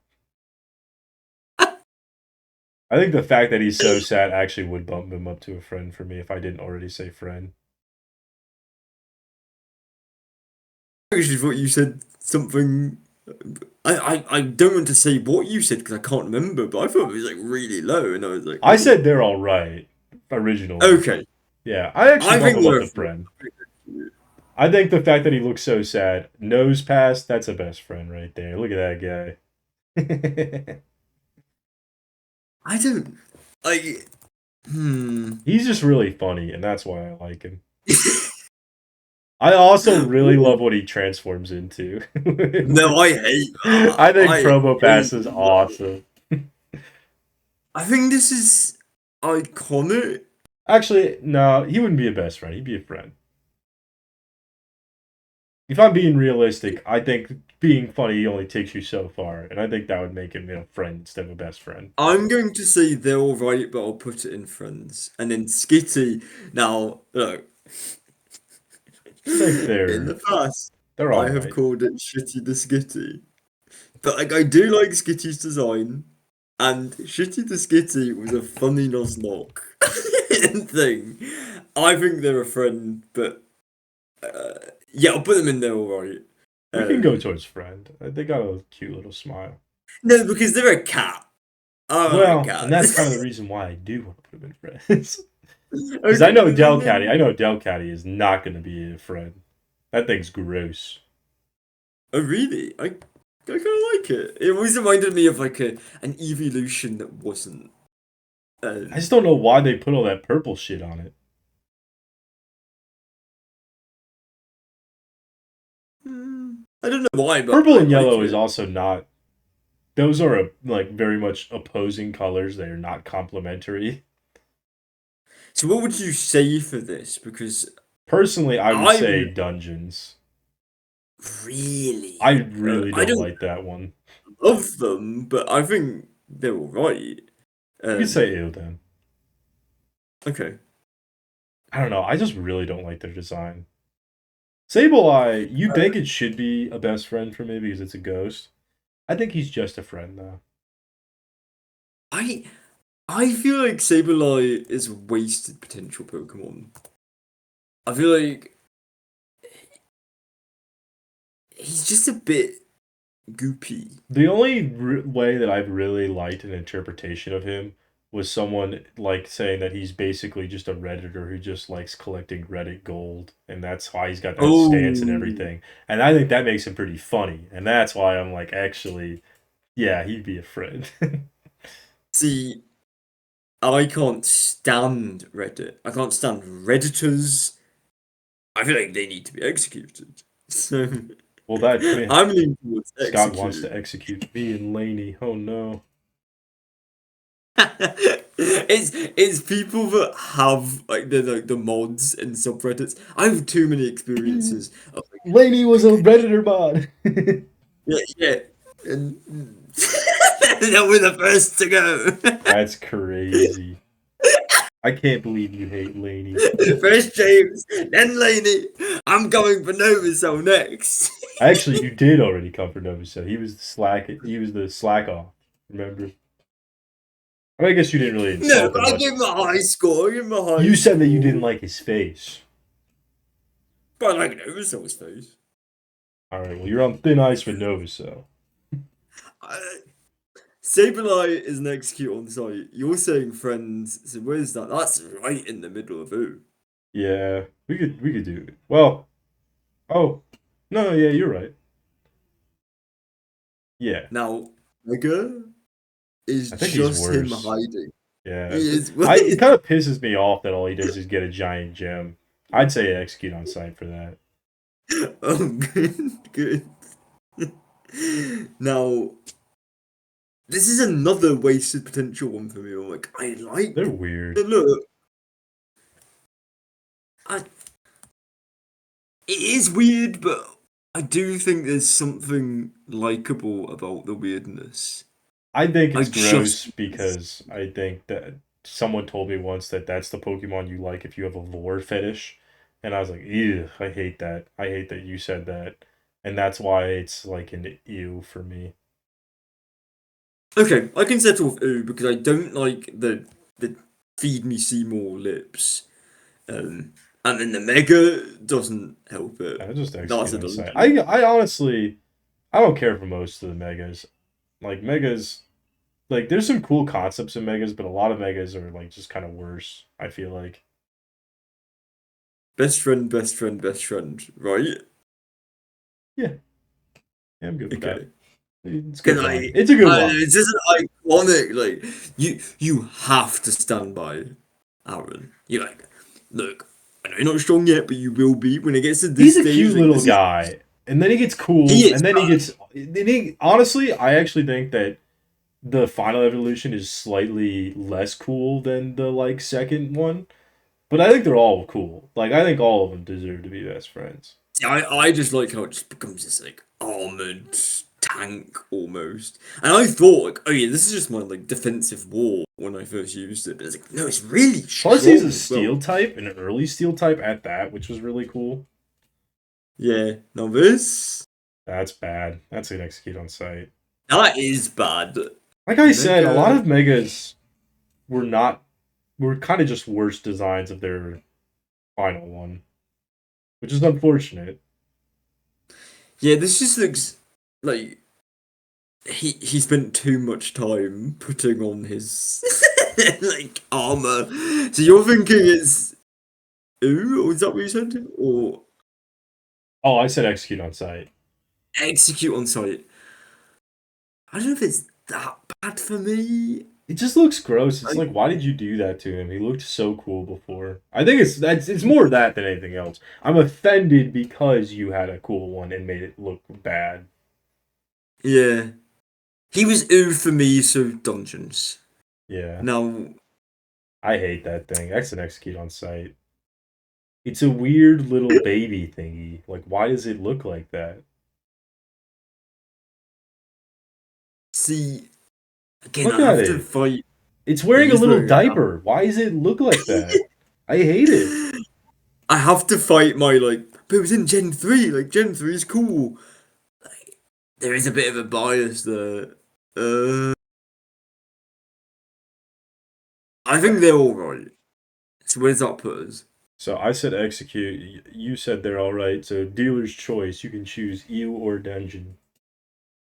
I think the fact that he's so sad actually would bump him up to a friend for me if I didn't already say friend. Actually, thought you said something. I don't want to say what you said because I can't remember, but I thought it was like really low, and I was like, I oh, said they're all right originally. okay. Yeah, I actually I bump think him up they're to friend. I think the fact that he looks so sad, nose pass, that's a best friend right there. Look at that guy. I don't. I hmm. He's just really funny, and that's why I like him. I also really love what he transforms into. No, I hate that. I think I Promo Pass hate is that. awesome. I think this is iconic. Actually, no, he wouldn't be a best friend. He'd be a friend. If I'm being realistic, I think being funny only takes you so far, and I think that would make him a friend instead of a best friend. I'm going to say they're all right, but I'll put it in friends. And then Skitty. Now, look, I think in the past, they're all I have right. called it Shitty the Skitty. But like, I do like Skitty's design, and Shitty the Skitty was a funny Nuzlocke thing. I think they're a friend, but yeah, I'll put them in there all right. We can go Um, towards friend. They got a cute little smile. no, because they're a cat. I like Well, and that's cats. kind of the reason why I do want to put them in friends. Because I Okay, know then, Del Caddy. I then, know Del Caddy is not going to be a friend. That thing's gross. oh really? I kind of like it. It always reminded me of like an evolution that wasn't. I just Um, don't know why they put all that purple shit on it. I don't know why, but Purple I and like yellow is it. also not. Those are like very much opposing colors. They are not complementary. So what would you say for this? Because Personally, I would I say dungeons. really, I really I don't don't like that one. love them, but I think they're all right. You could say Um, ew then. okay. I don't know. I just really don't like their design. Sableye, you think it should be a best friend for me because it's a ghost. I think he's just a friend though. I I feel like Sableye is a wasted potential Pokemon. I feel like he's just a bit goopy. The only way that I've really liked an interpretation of him was someone like saying that he's basically just a redditor who just likes collecting Reddit gold, and that's why he's got that stance and Oh, everything. And I think that makes him pretty funny, and that's why I'm like, actually, yeah, he'd be a friend. see, I can't stand Reddit. I can't stand Redditors. I feel like they need to be executed. So Well, that I mean, I'm leaning towards Scott wants to execute. execute me and Laney. Oh no. It's people that have like the mods and subreddits. I have too many experiences of like Laney was a redditor mod. yeah, yeah. And they were the first to go. That's crazy. I can't believe you hate Laney. First James, then Laney. I'm going for Novacell next. Actually, you did already come for Novacell. He was the slack. He was the slack off. Remember? I, mean, I guess you didn't really No, insult but him I much. gave him a high score. I gave him a high You said that you didn't score. like his face. But I like Novacell's face. All right. Well, you're on thin ice with Novacell. I, Sableye is an execute on site. You're saying friends, so where's that? That's right in the middle of who? Yeah, we could do it. Well, oh no, yeah, you're right. Yeah, Now, Mega is I think he's just him worse. hiding. Yeah, He is. I it kind of pisses me off that all he does is get a giant gem. I'd say execute on site for that. Oh, good, good. Now, this is another wasted potential one for me. I'm like, I like They're the weird. look. I, it is weird, but I do think there's something likable about the weirdness. I think I it's just gross because I think that someone told me once that that's the Pokemon you like if you have a lore fetish, and I was like, ew, I hate that. I hate that you said that, and that's why it's like an ew for me. okay. I can settle with ooh because I don't like the feed me Seymour lips. Um, and then the mega doesn't help it. I just That's execute a on site. donkey. I honestly I don't care for most of the megas. Like megas, like there's some cool concepts in megas, but a lot of megas are like just kind of worse. I feel like. Best friend, best friend, best friend. Right? Yeah, yeah, I'm good with that. Okay. It's a Can good line. I? It's a good I line. it's just iconic. Like you have to stand by Aaron. You're like, look. I know you're not strong yet, but you will be when it gets to He's this a stage. cute Like, little this is guy, and then he gets cool, he is. and then he gets. Honestly, I actually think that the final evolution is slightly less cool than the like second one, but I think they're all cool. Like I think all of them deserve to be best friends. See, I just like how it just becomes this like armored tank almost. And I thought like, oh yeah, this is just my like defensive war when I first used it. But it's like, no, it's really Plus, he's a strong as well. steel type, an early steel type at that, which was really cool. Yeah. Now this That's bad. That's an execute on sight. that is bad. Like I said, a lot Mega. of megas were not were kind of just worse designs of their final one, which is unfortunate. Yeah, this just looks like he spent too much time putting on his like armor. So you're thinking it's ooh, or is that what you said? Or Oh, I said execute on sight. execute on sight. I don't know if it's that bad for me. It just looks gross. It's Like, like, why did you do that to him? He looked so cool before. I think it's more that than anything else. I'm offended because you had a cool one and made it look bad. yeah. He was ooh for me, so dungeons. Yeah, Now, I hate that thing. That's an execute on sight. It's a weird little baby thingy. Like, why does it look like that? see, again, Look I at have to it. fight. It's He wearing a is little wearing a diaper. Why does it look like that? I hate it. I have to fight my like. But it was in Gen 3. Like Gen 3 is cool. Like, there is a bit of a bias there. Uh, I think they're all right. So where does that put us? So I said execute. You said they're all right. So dealer's choice. You can choose ew or dungeon.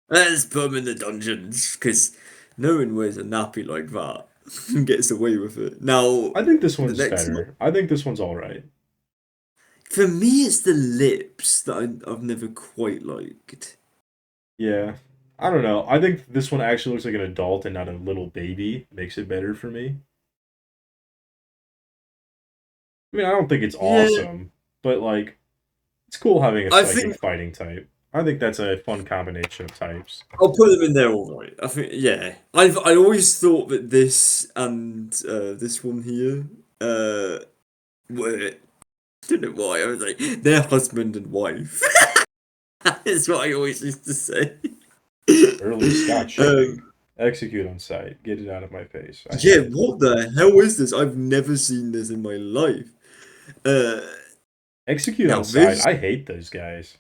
Let's put them in the dungeons because no one wears a nappy like that and gets away with it. Now, I think this the one's next one. better. I think this one's all right. For me, it's the lips that I've never quite liked. Yeah. I don't know. I think this one actually looks like an adult and not a little baby. Makes it better for me. I mean, I don't think it's Yeah, awesome, but like, it's cool having a I psychic think fighting type. I think that's a fun combination of types. I'll put them in there all right. I think yeah. I always thought that this and this one here were I don't know why I was like they're husband and wife. That's what I always used to say. Early Scott shipping. um, Execute on site. Get it out of my face. I hate yeah, it. what the hell is this? I've never seen this in my life. Uh, Execute on now site. this. I hate those guys.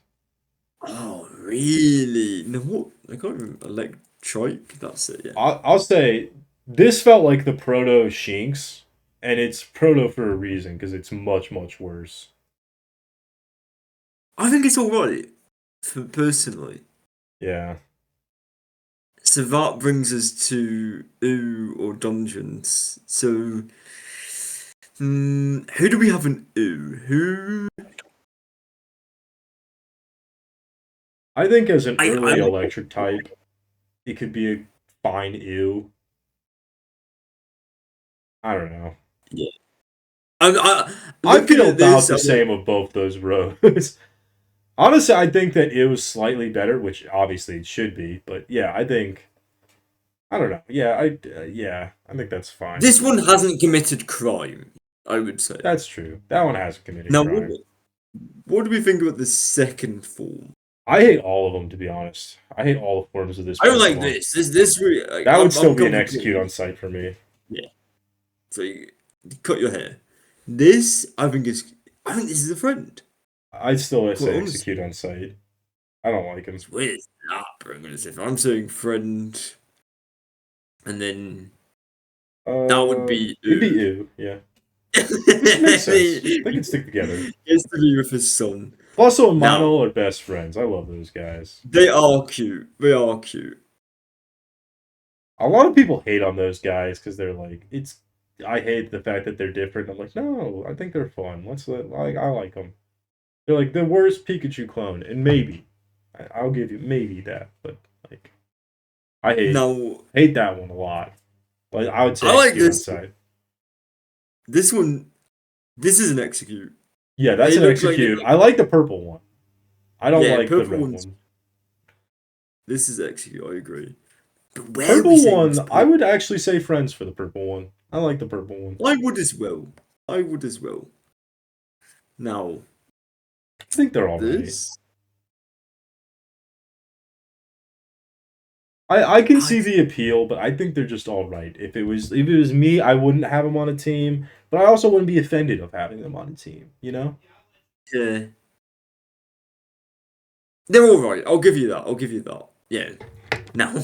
Oh really? No, what? I can't remember. Electric. That's it. Yeah. I'll say this felt like the proto Shinx, and it's proto for a reason because it's much, much worse. I think it's all right. For personally. Yeah. So that brings us to Ooh or Dungeons. So, who do we have in Ooh? Who? I think as an I early like. electric type, it could be a fine ew. I don't know. Yeah. I I looking feel at about this. the I'm like, same of both those rows. Honestly, I think that it was slightly better, which obviously it should be. But yeah, I don't know. Yeah, I think that's fine. this one hasn't committed crime. I would say. That's true. That one has committed Now, crime. what do we think about the second form? I hate all of them, to be honest. I hate all the forms of this I don't like Pokemon. this. This really. Like, That would still I'm be an comfortable. execute on site for me. Yeah. So you cut your hair. This, I think is. I think this is a friend. I'd still Quite say honestly. execute on site. I don't like him. Where's that bringing us? If I'm saying friend, and then that would be It'd be ooh. ew, yeah. Which makes sense. They could stick together. Gets to be with his son. Fossil and Now, Mono are best friends. I love those guys. they are cute. They are cute. A lot of people hate on those guys because they're like, it's. I hate the fact that they're different. I'm like, no, I think they're fun. I like them. They're like the worst Pikachu clone, and maybe I'll give you maybe that, but like I Now, hate that one a lot. Like I would say I like execute on this. side. This one. This is an execute. Yeah, that's It an looks like execute. I like the purple one. I don't yeah, like the purple red ones. one. This is execute. I agree. But where are we Purple saying this one, I purple? would actually say friends for the purple one. I like the purple one. I would as well. I would as well. Now I think they're all right. this. I can I see the appeal, but I think they're just all right. If it was me, I wouldn't have them on a team, but I also wouldn't be offended of having them on a team. You know? yeah. They're all right. I'll give you that. I'll give you that. Yeah. Now,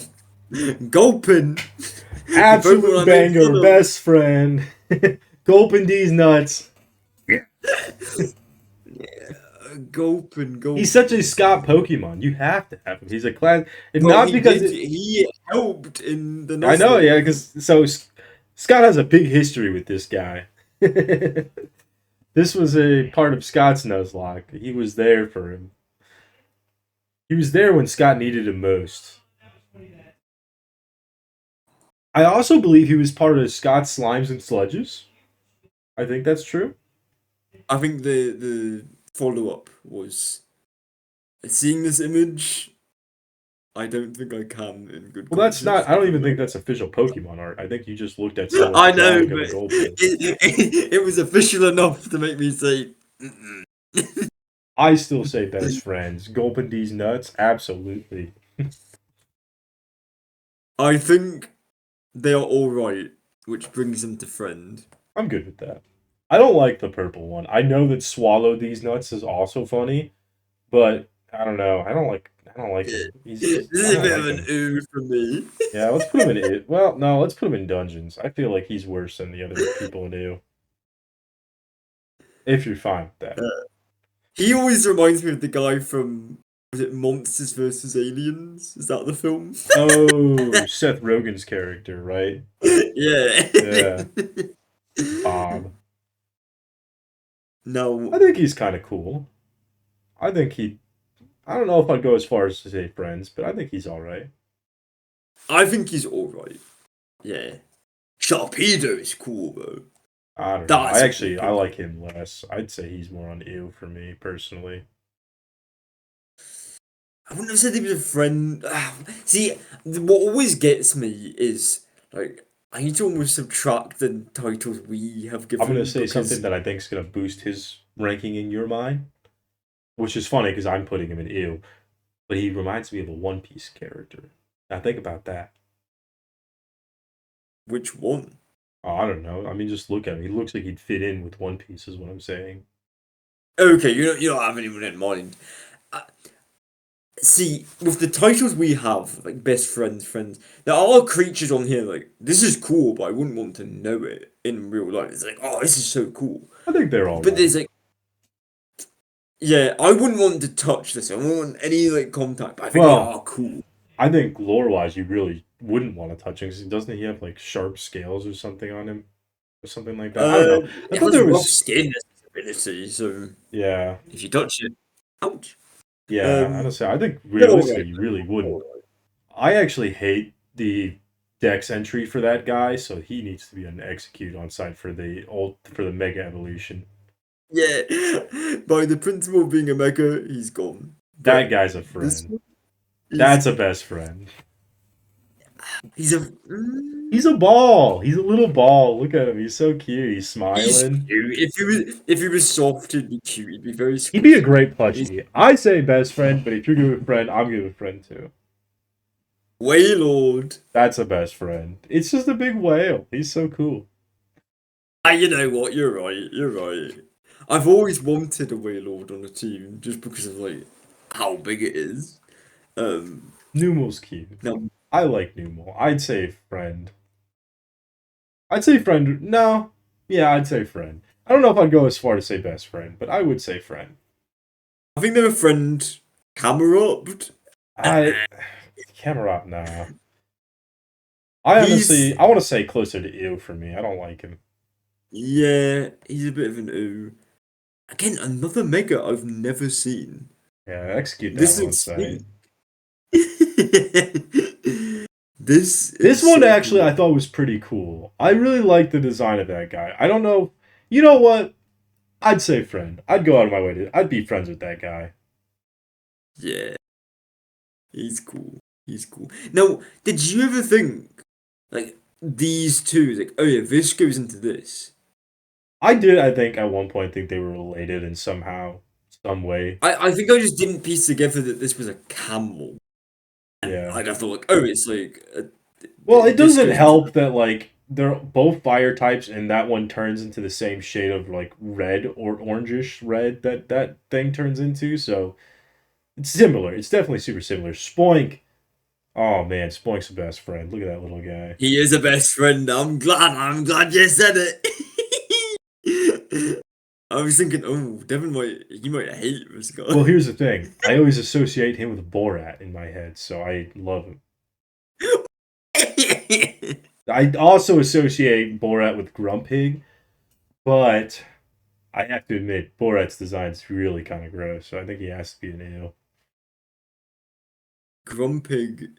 Gulpin, the Absolute Pokemon I made banger, fun of. best friend. Gulping these nuts. Gulpin, He's such a Gulpin. Scott Pokemon. You have to have him. He's a class, and Well, not he because did. it. He helped in the I know, yeah, Nuzlocke. because Scott has a big history with this guy. This was a part of Scott's Nuzlocke. He was there for him. He was there when Scott needed him most. I also believe he was part of Scott's Slimes and Sludges. I think that's true. I think the follow up was seeing this image. I don't think I can in good Well, that's not. conscience I don't even defend think that. that's official Pokemon art. I think you just looked at someone's I know, drawing of a but Gulpin. it was official enough to make me say. Mm-mm. I still say best friends. Gulpin these nuts, absolutely. I think they are all right, which brings them to friend. I'm good with that. I don't like the purple one. I know that swallow these nuts is also funny, but I don't know. I don't like him. This I is a don't bit of like an him. ooh for me. Yeah, let's put him in it. Well, no, let's put him in dungeons. I feel like he's worse than the other people in EU. If you're fine with that. He always reminds me of the guy from was it Monsters versus Aliens? Is that the film? Oh, Seth Rogen's character, right? Yeah. Yeah, Bob. I No, think he's kind of cool. I think he. I don't know if I'd go as far as to say friends, but I think he's all right. I think he's alright. Yeah. Sharpedo is cool though. I don't know. That's a cool I Pokemon. like him less. I'd say he's more on ew for me personally. I wouldn't have said he was a friend. See, what always gets me is like I need to almost subtract the titles we have I'm gonna given say something because that I think is gonna boost his ranking in your mind, which is funny because I'm putting him in ew, but he reminds me of a One Piece character. Now think about that. which one? Oh, I don't know. I mean, just look at him. He looks like he'd fit in with One Piece, is what I'm saying. Okay, you don't have anyone in mind. Uh, See, with the titles we have, like best friends, friends, there are creatures on here like this is cool, but I wouldn't want to know it in real life. It's like, oh, this is so cool. I think they're all But right. there's like, yeah, I wouldn't want to touch this. I wouldn't want any like contact, but I think they Well, are cool. I think lore wise, you really wouldn't want to touch him because doesn't he have like sharp scales or something on him or something like that? I don't know. I It thought has there rough was. skin ability, so Yeah, if you touch it, ouch. yeah. I don't say. I think They're all right. realistically, you really wouldn't. I actually hate the Dex entry for that guy, so he needs to be an execute on site for the Mega Evolution. Yeah, by the principle of being a mega, he's gone. That But guy's a this friend. one, That's a best friend. he's a He's a ball. He's a little ball. Look at him. He's so cute. He's he's smiling. cute. If he was soft, he'd be cute. He'd be very He'd be a squishy. great He's plushie. I say best friend, but if you're good with friend, I'm good with friend too. Waylord. That's a best friend. It's just a big whale. He's so cool. Ah, you know what? You're right. You're right. I've always wanted a Waylord on a team just because of like how big it is. Um, Numal's cute. now I like Numal. I'd say friend. I'd say friend. No. Yeah, I'd say friend. I don't know if I'd go as far to say best friend, but I would say friend. I think they're a friend. Camera upped. I Cameron, nah. He's I want to say closer to ew for me. I don't like him. yeah, he's a bit of an ooh. Again, another mega I've never seen. Yeah, execute that This one on looks site. sweet. This This is one so actually cool. I thought was pretty cool. I really like the design of that guy. I don't know. You know what? I'd say friend. I'd go out of my way to. I'd be friends with that guy. Yeah, he's cool. He's cool. Now, did you ever think like these two, like, oh yeah, this goes into this? I did. I think at one point think they were related in somehow, some way. I think I just didn't piece together that this was a camel, and Yeah. I thought like, oh, it's like Well, it this doesn't goes into help that like they're both fire types, and that one turns into the same shade of like red or orangish red that that thing turns into. So it's similar. It's definitely super similar. Spoink. Oh man, Spoink's the best friend. Look at that little guy. He is a best friend. I'm glad. I'm glad you said it. I was thinking, oh, Devin might hate this guy. Well, here's the thing. I always associate him with Borat in my head, so I love him. I also associate Borat with Grumpig, but I have to admit Borat's design is really kind of gross. So I think he has to be an ale. Grumpig,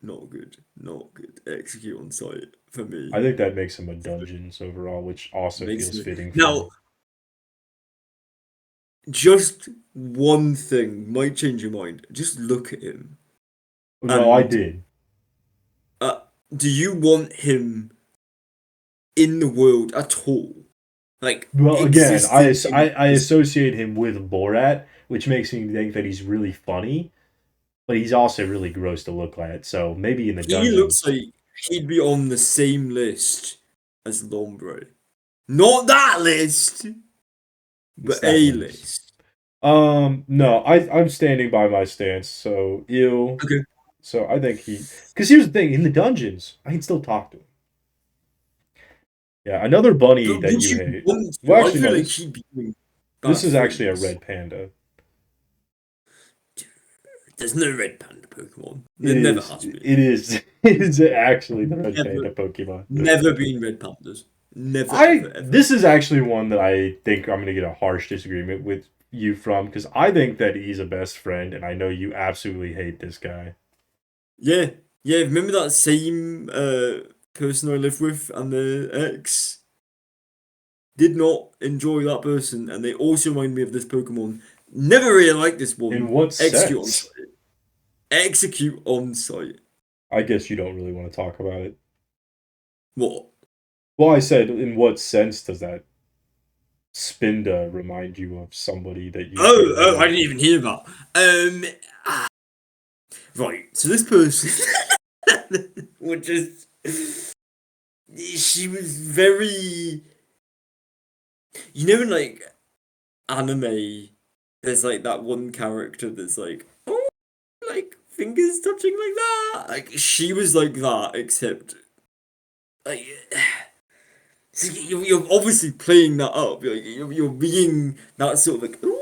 not good. Not good. Execute on site for me. I think that makes him a dungeons overall, which also Makes feels me fitting for now. him. Just one thing might change your mind. Just look at him. No, I And did. uh, do you want him in the world at all? Like Well, again, existing in I this? associate him with Borat, which makes me think that he's really funny, but he's also really gross to look at. So maybe in the He looks dungeons, like he'd be on the same list as Lombre. Not that list, it's but that a list. list. No, I'm standing by my stance. So ew. Okay. So I think he, because here's the thing: in the dungeons, I can still talk to him. Yeah, another bunny But that would you you hate. want Well, to? I actually, feel no. like This he'd be doing this bad is actually a things. red panda. There's no red panda Pokemon. It There never is. has been. It is. It is actually the red Never, panda Pokemon. never been red pandas. Never, I ever, ever. this is actually one that I think I'm gonna get a harsh disagreement with you from because I think that he's a best friend, and I know you absolutely hate this guy. Yeah, yeah. Remember that same person I lived with and the ex did not enjoy that person, and they also remind me of this Pokemon. Never really liked this In one. what Execute on sense? site. Execute on site. I guess you don't really want to talk about it. What? Well, I said, in what sense does that Spinda remind you of somebody that you Oh, really oh, I like? didn't even hear that. Ah, right. So this person, which is, she was very, you know, in like anime, there's like that one character that's like, oh, like fingers touching like that. Like she was like that, except like. So you're obviously playing that up. You're being that sort of like "Ooh,"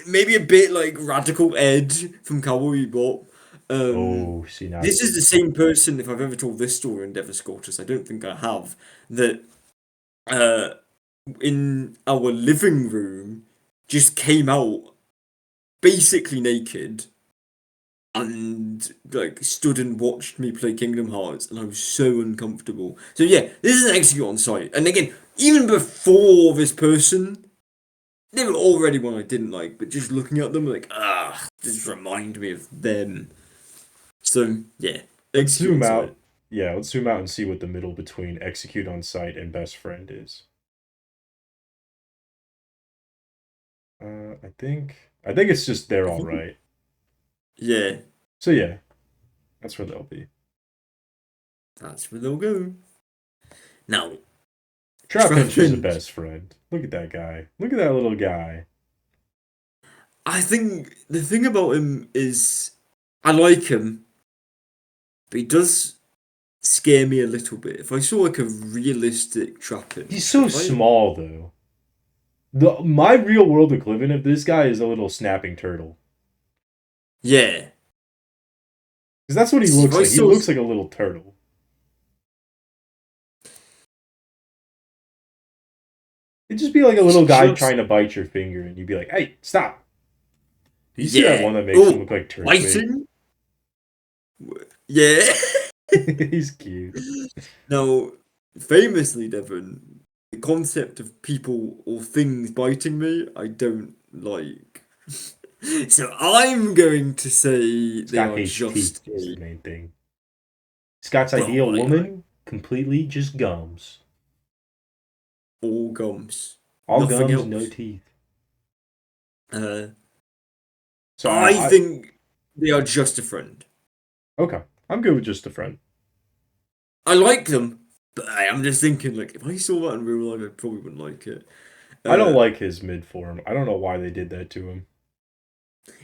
maybe a bit like Radical Ed from Cowboy Bebop. Um, Oh, see now. this is the same person. If I've ever told this story in Devus Scottus, I don't think I have. That uh, in our living room just came out basically naked and like stood and watched me play Kingdom Hearts, and I was so uncomfortable. So yeah, this is an execute on site. And again, even before this person, they were already one I didn't like, but just looking at them like, ah, just remind me of them. So yeah, Let's execute on zoom site. out. Yeah, let's zoom out and see what the middle between execute on site and best friend is. I think it's just they're I all think right. yeah, So yeah, that's where they'll be. that's where they'll go. Now, Trapinch is a Trapinch. best friend. Look at that guy. Look at that little guy. I think the thing about him is I like him, but he does scare me a little bit. If I saw like a realistic He's Trapinch, so if I small though. The my real world equivalent of this guy is a little snapping turtle. yeah, Because that's what he see, if looks I like. He saw looks like a little turtle. It'd just be like a he's little guy just trying to bite your finger, and you'd be like, "Hey, stop!" Do you see that yeah. one that makes him Oh, look like Turtwig? lighting. Yeah. He's cute. Now, famously, Devon. the concept of people or things biting me, I don't like. So I'm going to say they Scott are hates teeth just is a the main thing. Scott's well, ideal woman, completely just gums. all gums, All nothing gums, no else. teeth. Uh, So I I think they are just a friend. okay. I'm good with just a friend. I like them, but I'm just thinking like if I saw that in real life, I probably wouldn't like it. I don't Uh, like his mid form. I don't know why they did that to him.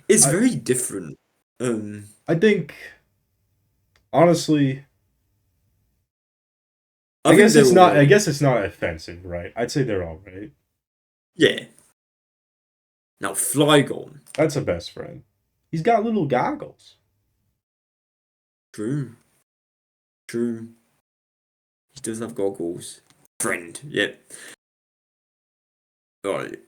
it's I very different. Um, I think honestly, I think they're I alright. guess it's not offensive, right? I'd say they're all right. Yeah. Now Flygon, That's a best friend. He's got little goggles. true, true. He does have goggles. Friend, yep. Alright.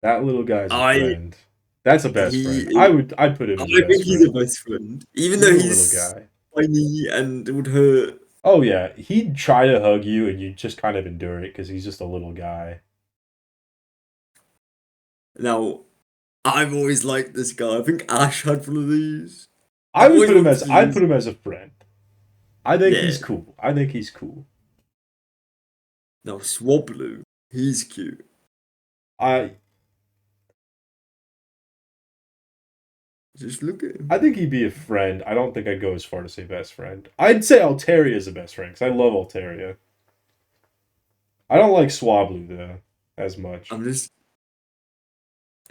That little guy's a I friend. That's a best friend. he I'd put him I as a best think he's a friend. best friend, even He's though a little he's guy. tiny and it would hurt. Oh yeah, he'd try to hug you and you just kind of endure it because he's just a little guy. Now, I've always liked this guy. I think Ash had one of these. I've always wanted to I'd use. put him as a friend. I think he's Yeah. cool. I think he's cool. Now Swablu, he's cute. I Just look at I him. think he'd be a friend. I don't think I'd go as far to say best friend. I'd say Altaria is a best friend because I love Altaria. I don't like Swablu though as much. I'm just.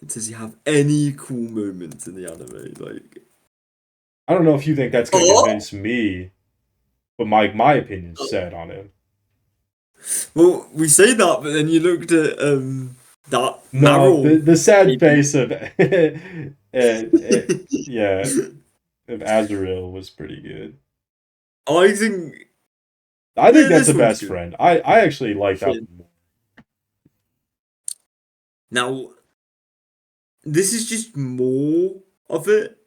Does he have any cool moments in the anime? Like, I don't know if you think that's gonna oh, convince me, but my opinion's set on him. well, we say that, but then you looked at that No, Marrow the sad baby. face of yeah of Azrael was pretty good. I think I think that's this a one's best good. friend. I actually like that Finn. one more. Now, this is just more of it.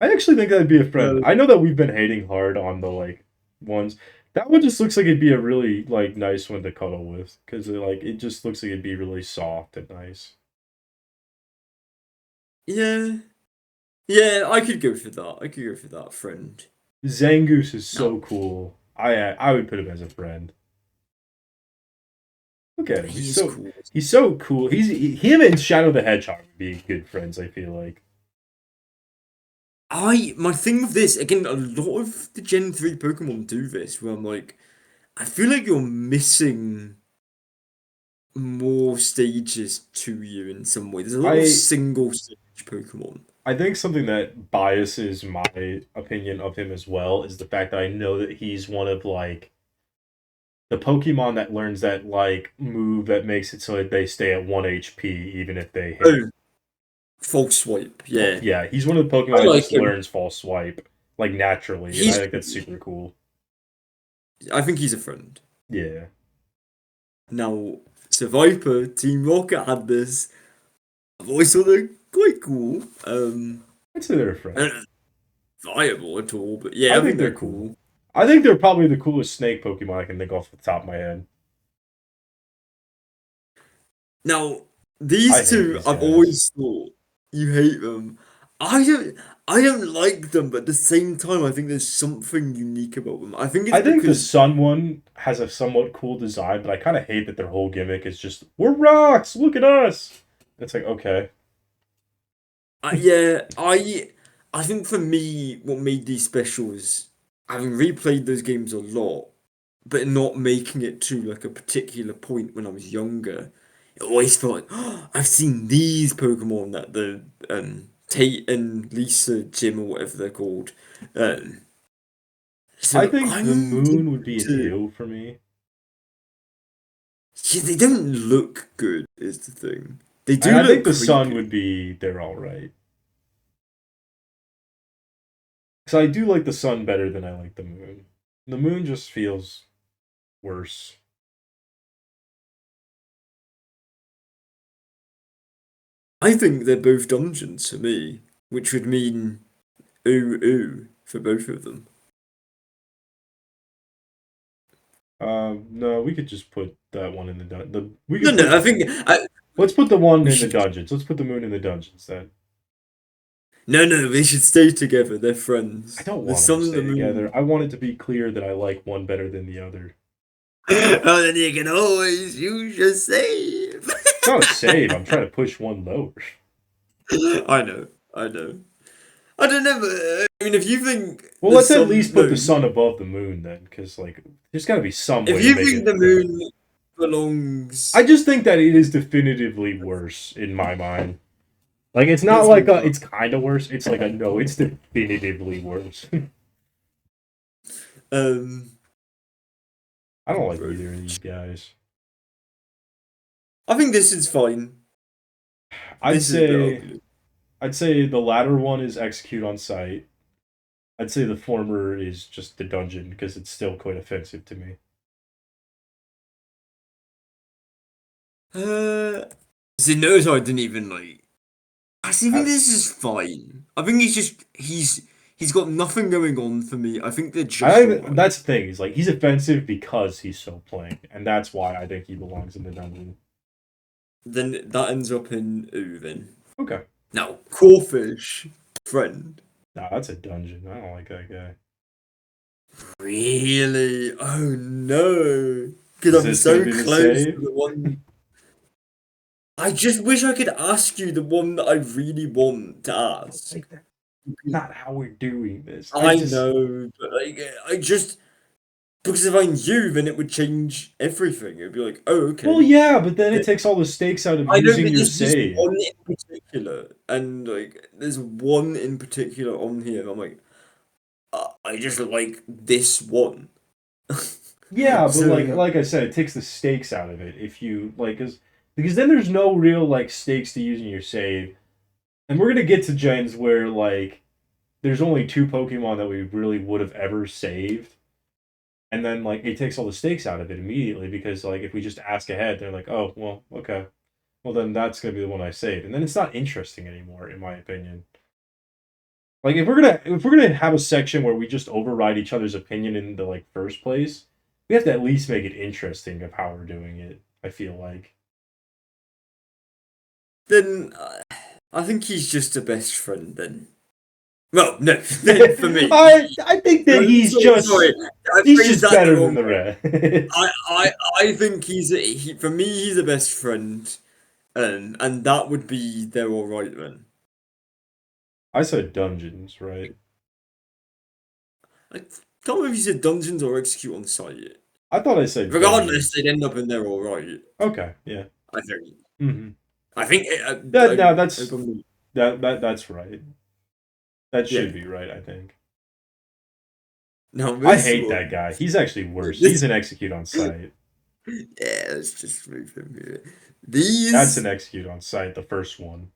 I actually think that'd be a friend. Uh, I know that we've been hating hard on the like ones. That one just looks like it'd be a really like nice one to cuddle with because it just looks like it'd be really soft and nice. yeah, yeah, I could go for that. I could go for that friend. Zangoose is Now, so cool. I would put him as a friend. Look at him. he's cool. He's so cool. Him and Shadow the Hedgehog would be good friends. I feel like. My thing with this again, a lot of the Gen 3 Pokemon do this, where I'm like, I feel like you're missing more stages to you in some way. There's a lot of I single stage Pokemon. I think something that biases my opinion of him as well is the fact that I know that he's one of like the Pokemon that learns that like move that makes it so that they stay at 1 HP even if they hit. Oh, false swipe. Yeah, Yeah, he's one of the I Pokemon that like just him. learns false swipe like naturally, and I He's think that's cool. super cool. I think he's a friend. Yeah, Now, Survivor, Team Rocket had this. I've always thought they're quite cool. I'd say they're a I friend. don't know if viable at all, but yeah, I I think think they're they're cool. cool. I think they're probably the coolest snake Pokemon I can think off the top of my head. Now, I these hate two, these I've guys. always thought you hate them. I don't, I don't like them, but at the same time, I think there's something unique about them. I think it's I think the because, Sun one has a somewhat cool design, but I kind of hate that their whole gimmick is just we're rocks. Look at us. It's like okay, yeah, I think for me, what made these special is having replayed those games a lot, but not making it to like a particular point when I was younger. It always felt like, oh, I've seen these Pokemon that the Tate and Lisa Gym or whatever they're called. Um, I so think the I'm moon would tempted be an to. ew for me. Yeah, they don't look good, is the thing. They do And I think look the sun would creepy. be they're all right. Because I do like the sun better than I like the moon. The moon just feels worse. I think they're both dungeons for me, which would mean ooh ooh for both of them. No, we could just put that one in the we No, could no, put. I think Let's put the one we in the should. dungeons. Let's put the moon in the dungeons then. No, no, they should stay together. They're I friends. don't The want them to sun and the stay together. moon. I want it to be clear that I like one better than the other. Oh, then you can always use your save. It's not a save. I'm trying to push one lower. I know, I know. I don't know. I mean, if you think Well, the let's at sun, least put no, the sun above the moon then, because like there's got to be some if way to you make think it the better. moon I belongs, just think that it is definitively worse in my mind. Like it's not let's like move a, on. it's kind of worse. It's like a no. It's definitively worse. Um, I don't like either of these guys. I think this is fine. I'd This is a bit say ugly. I'd say the latter one is execute on sight. I'd say the former is just the dungeon because it's still quite offensive to me. Uh, see, notice how I didn't even like. I still think I, this is fine. I think he's got nothing going on for me. I think they're just I alright. that's the thing. Is like he's offensive because he's so plain, and that's why I think he belongs in the dungeon. Then that ends up in ooh. Then Okay. now crawfish friend. Nah, that's a dungeon. I don't like that guy. Really? Oh no! Because Is I'm this gonna so be the close to save? the one. I just wish I could ask you the one that I really want to ask. Like that's not how we're doing this. I I just know, but like, I just because if I knew, then it would change everything. It'd be like, oh, well, okay. yeah, but then it takes all the stakes out of I know, using but your there's this save. one in particular, and like, there's one in particular on here. I'm like, I just like this one. Yeah, but So like I said, it takes the stakes out of it if you like, because then there's no real like stakes to using your save, and we're gonna get to gens where like there's only two Pokemon that we really would have ever saved, and then like it takes all the stakes out of it immediately because like if we just ask ahead, they're like, oh well, okay, well then that's gonna be the one I saved, and then it's not interesting anymore, in my opinion. Like if we're gonna have a section where we just override each other's opinion in the like first place, we have to at least make it interesting of how we're doing it. I feel like. then I think he's just a best friend. Then, well, no, then for me, I think that sorry, I he's phrased just that the better than wrong the way. rest. I think for me he's a best friend, and that would be they're all right then. I said dungeons, right? I can't remember if you said dungeons or execute on site. I thought I said Regardless, dungeons. they'd end up in there all right. Okay, yeah. I think. Hmm. I think. That no, I that's don't- that's right. That should yeah. be right. I think. Now I this hate that one, guy. He's actually worse. He's this an execute on sight. yeah. Let's just move him here. That's an These execute on sight. The first one.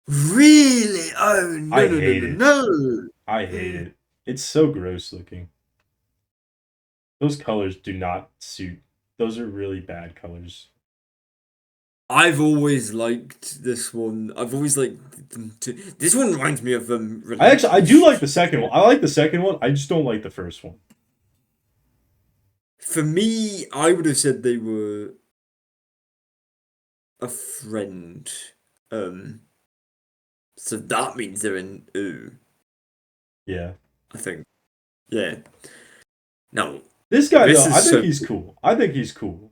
really? Oh I no no no hate no it. no! I hate it. It's so gross looking. Those colors do not suit. Those are really bad colors. I've always liked this one. I've always liked them too. This one reminds me of I do like Relinquish. the second one. I like the second one. I just don't like the first one. For me, I would have said they were a friend. Um, so that means they're in ooh, Yeah. I think. Yeah. Now, This guy this though, I is think so he's cool. cool. I think he's cool.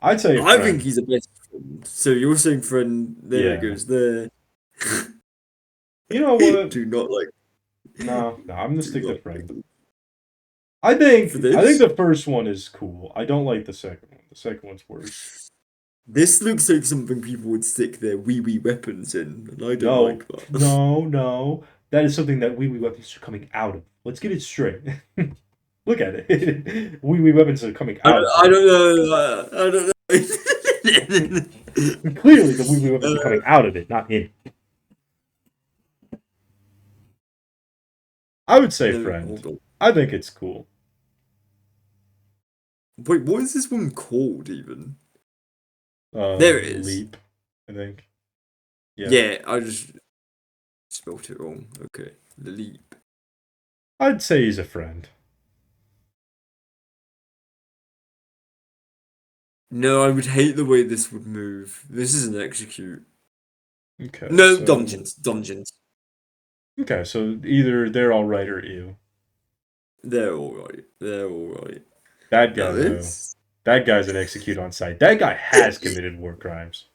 I I'd say a I think friend. he's a best friend. So you're saying friend, there it Yeah. goes there. You know what? Do not like, No, no, I'm gonna do stick to not like friend. them. For I think this, the first one is cool. I don't like the second one. The second one's worse. this looks like something people would stick their wee wee weapons in, and I don't No, like that. no, no. That is something that wee wee weapons are coming out of. Let's get it straight. Look at it. Wee wee weapons are coming out of I it. don't know. I don't know. Clearly, the wee wee weapons are uh, coming out of it, not in. I would say no, friend. hold on. I think it's cool. Wait, what is this one called even? There it is. Leap. I think. Yeah. Yeah, I just spelt it wrong. Okay, the leap. I'd say he's a friend. No, I would hate the way this would move. This is an execute. Okay, No, so dungeons. Dungeons. either they're all right or ew. They're alright. They're alright. That Now guy though, this. that guy's an execute on site. That guy has committed war crimes.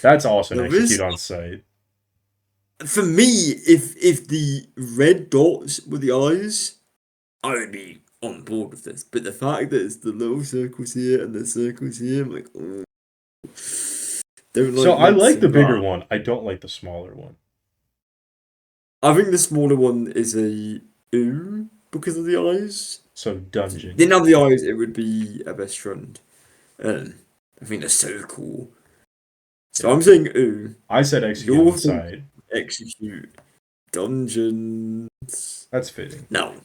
That's also an Now execute this. on site. For me, if the red dots were the eyes, I would be on board with this. But the fact that it's the little circles here and the circles here, I'm like, oh, don't So like I like the mixing bigger that. one. I don't like the smaller one. I think the smaller one is a ooh because of the eyes. So If it dungeon. didn't have the eyes, it would be a best friend. I think they're so cool. So Yeah. I'm saying ooh. I said execute You're on thinking site. execute dungeons. That's fitting. Now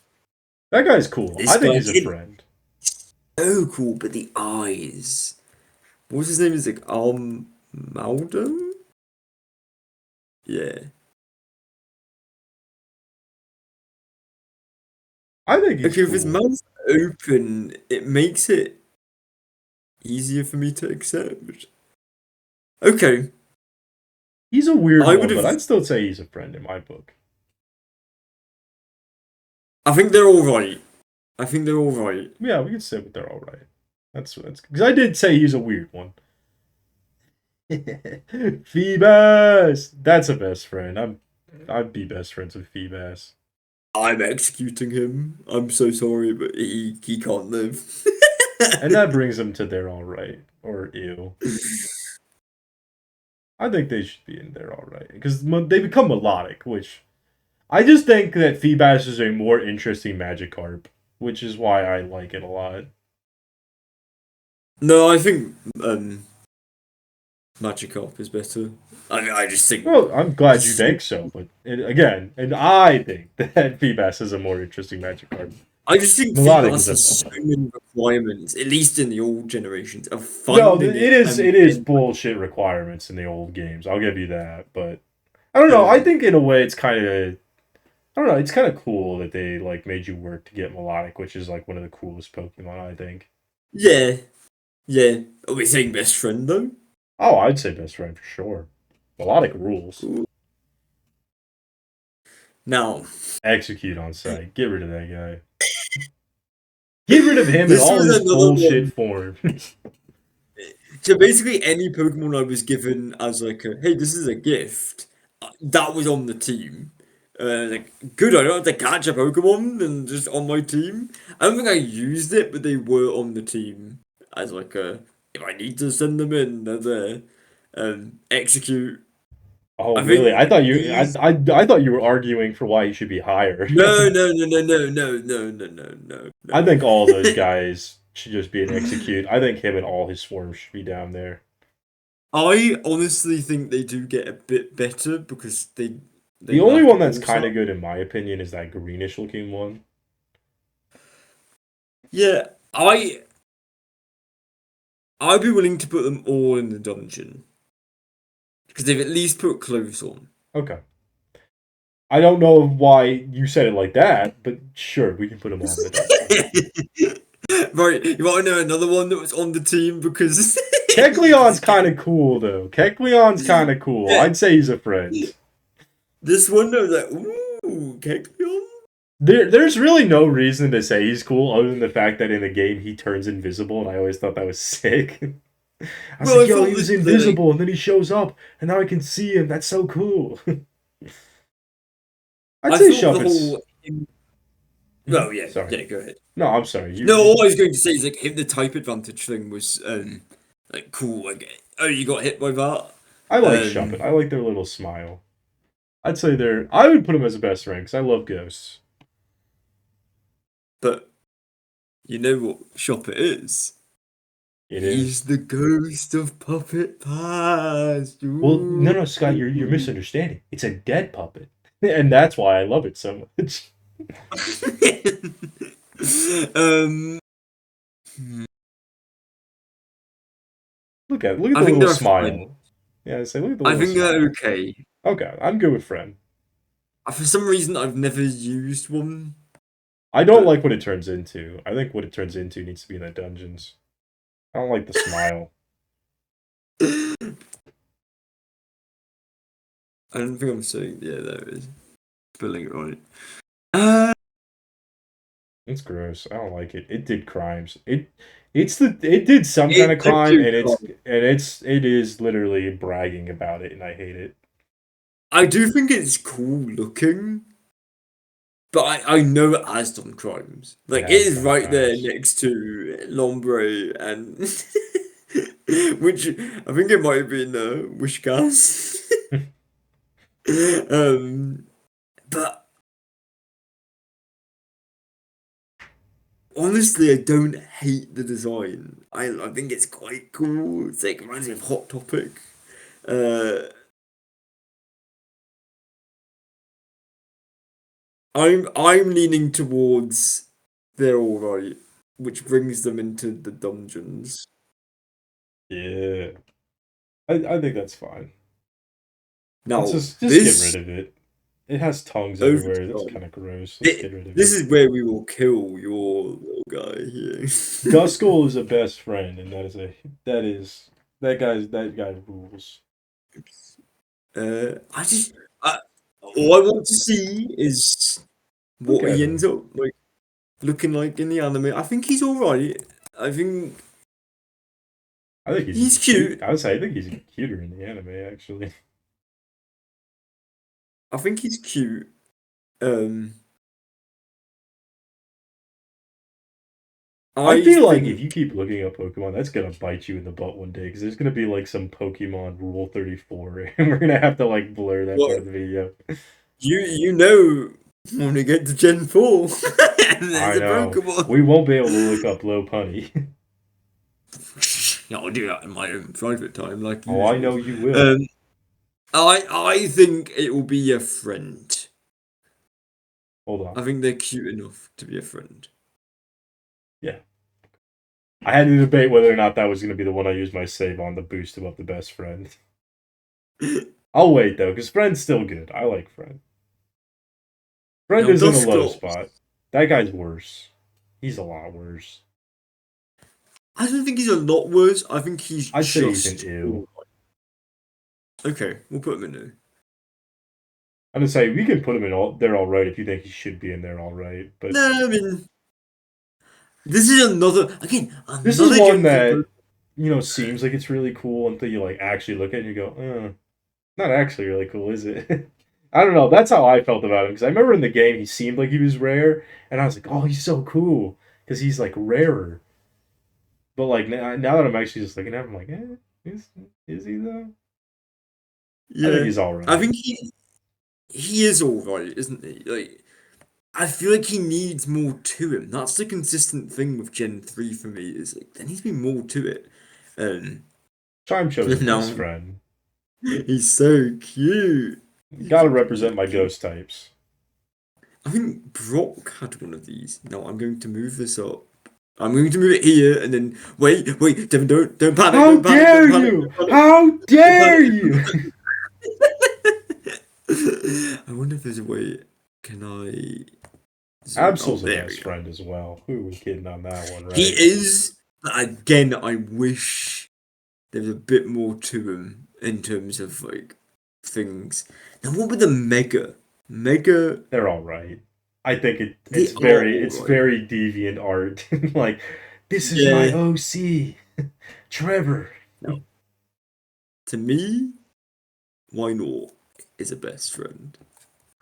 That guy's cool. this I think guy he's a did friend. so cool, but the eyes. What's his name? Is like Maldo? Yeah. I think he's Okay, if his cool. mouth's open, it makes it easier for me to accept. Okay, He's a weird I would one, but have. I'd still say he's a friend in my book. I think they're all right. I think they're all right. Yeah, we can say that they're all right. That's because I did say he's a weird one. Phoebus, that's a best friend. I'd be best friends with Phoebus. I'm executing him. I'm so sorry, but he can't live. And that brings them to they're all right or ew. I think they should be in there all right because they become melodic, which I just think that Feebas is a more interesting Magikarp, which is why I like it a lot. No, I think Magikarp is better. I just think Well, I'm glad you it's so. think so, but again, and I think that Feebas is a more interesting Magikarp. I just think Melodic Feebas is a has so many requirements, at least in the old generations, of no. finding It it is and it is being bullshit requirements in the old games. I'll give you that, but I don't know. I um, think in a way it's kind of I don't know. It's kind of cool that they like made you work to get melodic, which is like one of the coolest Pokemon. I think. yeah, yeah. Are we saying best friend though? Oh, I'd say best friend for sure. Melodic rules. Cool. Now, Execute on site. Get rid of that guy. Get rid of him in this all was his another bullshit one. forms. So basically, any Pokemon I was given as like a hey, this is a gift, that was on the team. Like good, I don't have to catch a Pokemon and just on my team. I don't think I used it, but they were on the team as like a if I need to send them in, they're there. Execute. Oh, I really? think these. I thought you were arguing for why he should be higher. No, no, no, no, no, no, no, no, no, no, I no. think all those guys should just be an execute. I think him and all his swarms should be down there. I honestly think they do get a bit better because they The only lack one that's kind also. of good, in my opinion, is that greenish looking one. Yeah, I'd be willing to put them all in the dungeon because they've at least put clothes on. Okay. I don't know why you said it like that, but sure, we can put him all in the dungeon. Right, you want to know another one that was on the team because Kecleon's kind of cool, though. Kecleon's kind of cool. yeah, I'd say he's a friend. this one I was like, ooh, Kecleon. There's really no reason to say he's cool other than the fact that in the game he turns invisible, and I always thought that was sick. I was Well, like, I yo, thought he was this was like, invisible, and then he shows up, and now I can see him. That's so cool. I'd I say thought the Shuppet's. whole. Mhm. Oh yeah, Sorry. yeah, go ahead. No, I'm sorry. No, all I was going to say is like hit the type advantage thing was like cool. Like oh, you got hit by that. I like Shuppet. Um, I like their little smile. I'd say they're. I would put him as a best friend because I love ghosts. but you know what shop it is? It He's is. the ghost of Puppet Past. Well, no, Ooh. no, Scott, you're misunderstanding. It's a dead puppet, and that's why I love it so much. um, Look at I the think little they're fine. smile. Yeah, say look at the I little think they're smile. okay. Okay, I'm good with friend. For some reason, I've never used one, I don't but like what it turns into. I think what it turns into needs to be in the dungeons. I don't like the smile. I don't think I'm saying. Yeah, there it is. Spelling it right. It's gross. I don't like it. It did crimes. It did some kind It of did crime, do and crime. it is literally bragging about it, and I hate it. I do think it's cool looking, but I know it has done crimes. It Like it has is done right there crimes. next to Lombre and which I think it might have been Wishcast. um, but honestly, I don't hate the design. I think it's quite cool. It's like reminds me of Hot Topic. Uh, I'm leaning towards they're alright, which brings them into the dungeons. Yeah, I think that's fine. Let's Now just get this rid of it. It has tongues over everywhere. That's time. kind of gross. Let's get rid of This it. is where we will kill your little guy here. Duskull is a best friend, and that is that guy rules. I just all I want to see is Look what at he ends him. up like looking like in the anime. I think he's all right. I think I think he's he's even cute. cute. I would say I think he's cuter in the anime actually. I think he's cute. Um, I I feel like if you think keep looking up Pokemon, that's gonna bite you in the butt one day because there's gonna be like some Pokemon Rule 34, and we're gonna have to like blur that part well, of the video. you know when we get to Gen 4 and there's I a know Pokemon. we won't be able to look up Lopunny. Yeah, I'll do that in my own private time, like Oh, I usual. know you will. Um, I think it will be a friend. Hold on. I think they're cute enough to be a friend. Yeah, I had to debate whether or not that was gonna be the one I used my save on to boost him up the best friend. I'll wait though, because Friend's still good. I like Friend. Friend Now, is in a low Dusclops, spot. That guy's worse. He's a lot worse. I don't think he's a lot worse. I think he's I'd say he's an just ew. all right. Okay, we'll put him in there. I'm gonna say we can put him in all there all right if you think he should be in there all right. But No, I mean, this is this is another one Gen 4 that Pokemon. seems like it's really cool until you like actually look at it and you go, not actually really cool, is it? I don't know. That's how I felt about him because I remember in the game he seemed like he was rare, and I was like, oh, he's so cool because he's like rarer. But like now that I'm actually just looking at him, I'm like, is is he though? I think Yeah, he's all I right. think he is all right, isn't he? Like, I feel like he needs more to him. That's the consistent thing with Gen 3 for me, is like there needs to be more to it. Um, Chime chose a best now friend. he's so cute. He's Gotta cute, cute, represent cute, my cute. ghost types. I think Brock had one of these. Now I'm going to move this up. I'm going to move it here and then wait, Devin, don't panic, How don't panic, dare don't panic, you? don't panic, How don't dare panic. you? I wonder if there's a way. Can I zoom? Oh, Absol's a there we best go. friend as well. Who are we kidding on that one, He right? is, but again, I wish there was a bit more to him in terms of like things. Now, what with the Mega? Mega, They're all right. I think they are it's alright. very deviant art. Like this is my Yeah. OC, Trevor. Now, to me, why not is a best friend.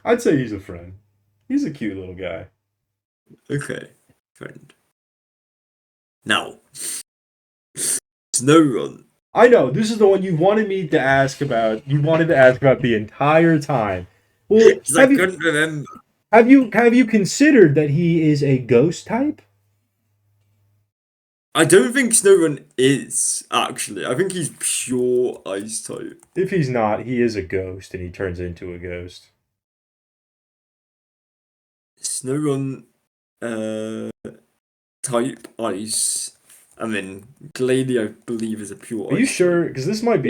I'd say he's a friend. He's a cute little guy. Okay, friend. Now, Snow Run. I know this is the one you wanted me to ask about. You wanted to ask about the entire time. Well, Because I couldn't remember. have you considered that he is a ghost type? I don't think Snowrun is, actually. I think he's pure ice type. If he's not, he is a ghost, and he turns into a ghost. Snowrun, uh, type ice. And then Glalie, I believe, is a Are pure you ice type. sure? Because this might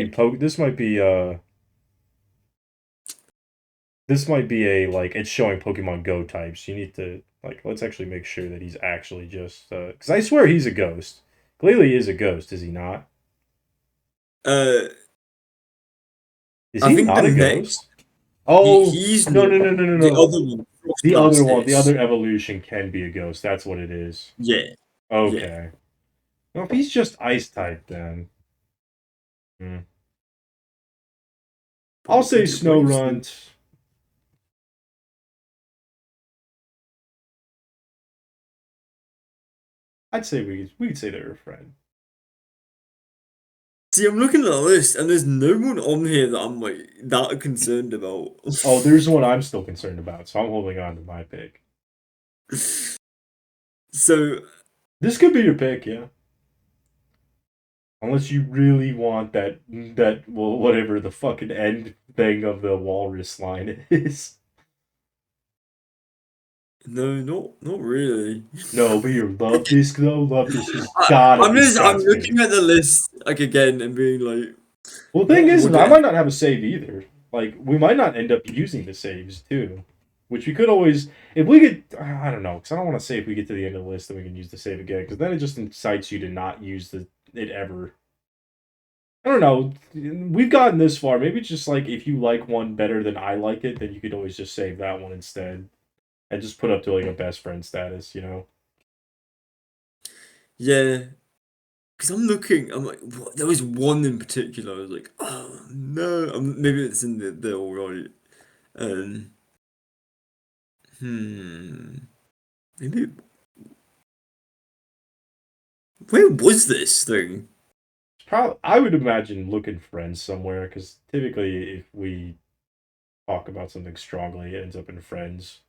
be a like it's showing Pokemon Go types. You need to like let's actually make sure that he's actually just because I swear he's a ghost Glalie is a ghost, is he not? Uh, Is I he think the not a next ghost? Oh, he's no, not. no, no, no, no, The no. other one, The other Frostblast one, the is. other evolution can be a ghost. That's what it is. Yeah, yeah. Okay. Well, if he's just ice type, then hmm. But I'll we can say get Snow waves. Then. Runt. I'd say we'd say they're a friend. See, I'm looking at the list, and there's no one on here that I'm like that concerned about. Oh, there's one I'm still concerned about, so I'm holding on to my pick. So This could be your pick, yeah. Unless you really want that well whatever the fucking end thing of the walrus line is. no, not really. No, but you love this though. Love this has I, gotta I'm be just I'm Sasuke. looking at the list like again and being like, Well, the thing what is, would I it? might not have a save either. Like, we might not end up using the saves too, which we could always, if we could. I don't know, because I don't want to say if we get to the end of the list, then we can use the save again, because then it just incites you to not use it ever. I don't know. We've gotten this far. Maybe it's just like if you like one better than I like it, then you could always just save that one instead and just put up to like a best friend status. You know? Yeah, because I'm looking. I'm like, what? There was one in particular. I was like, oh no. Maybe it's in the all right. Um, hmm. Maybe where was this thing? Probably, I would imagine looking friends somewhere because typically if we talk about something strongly, it ends up in friends.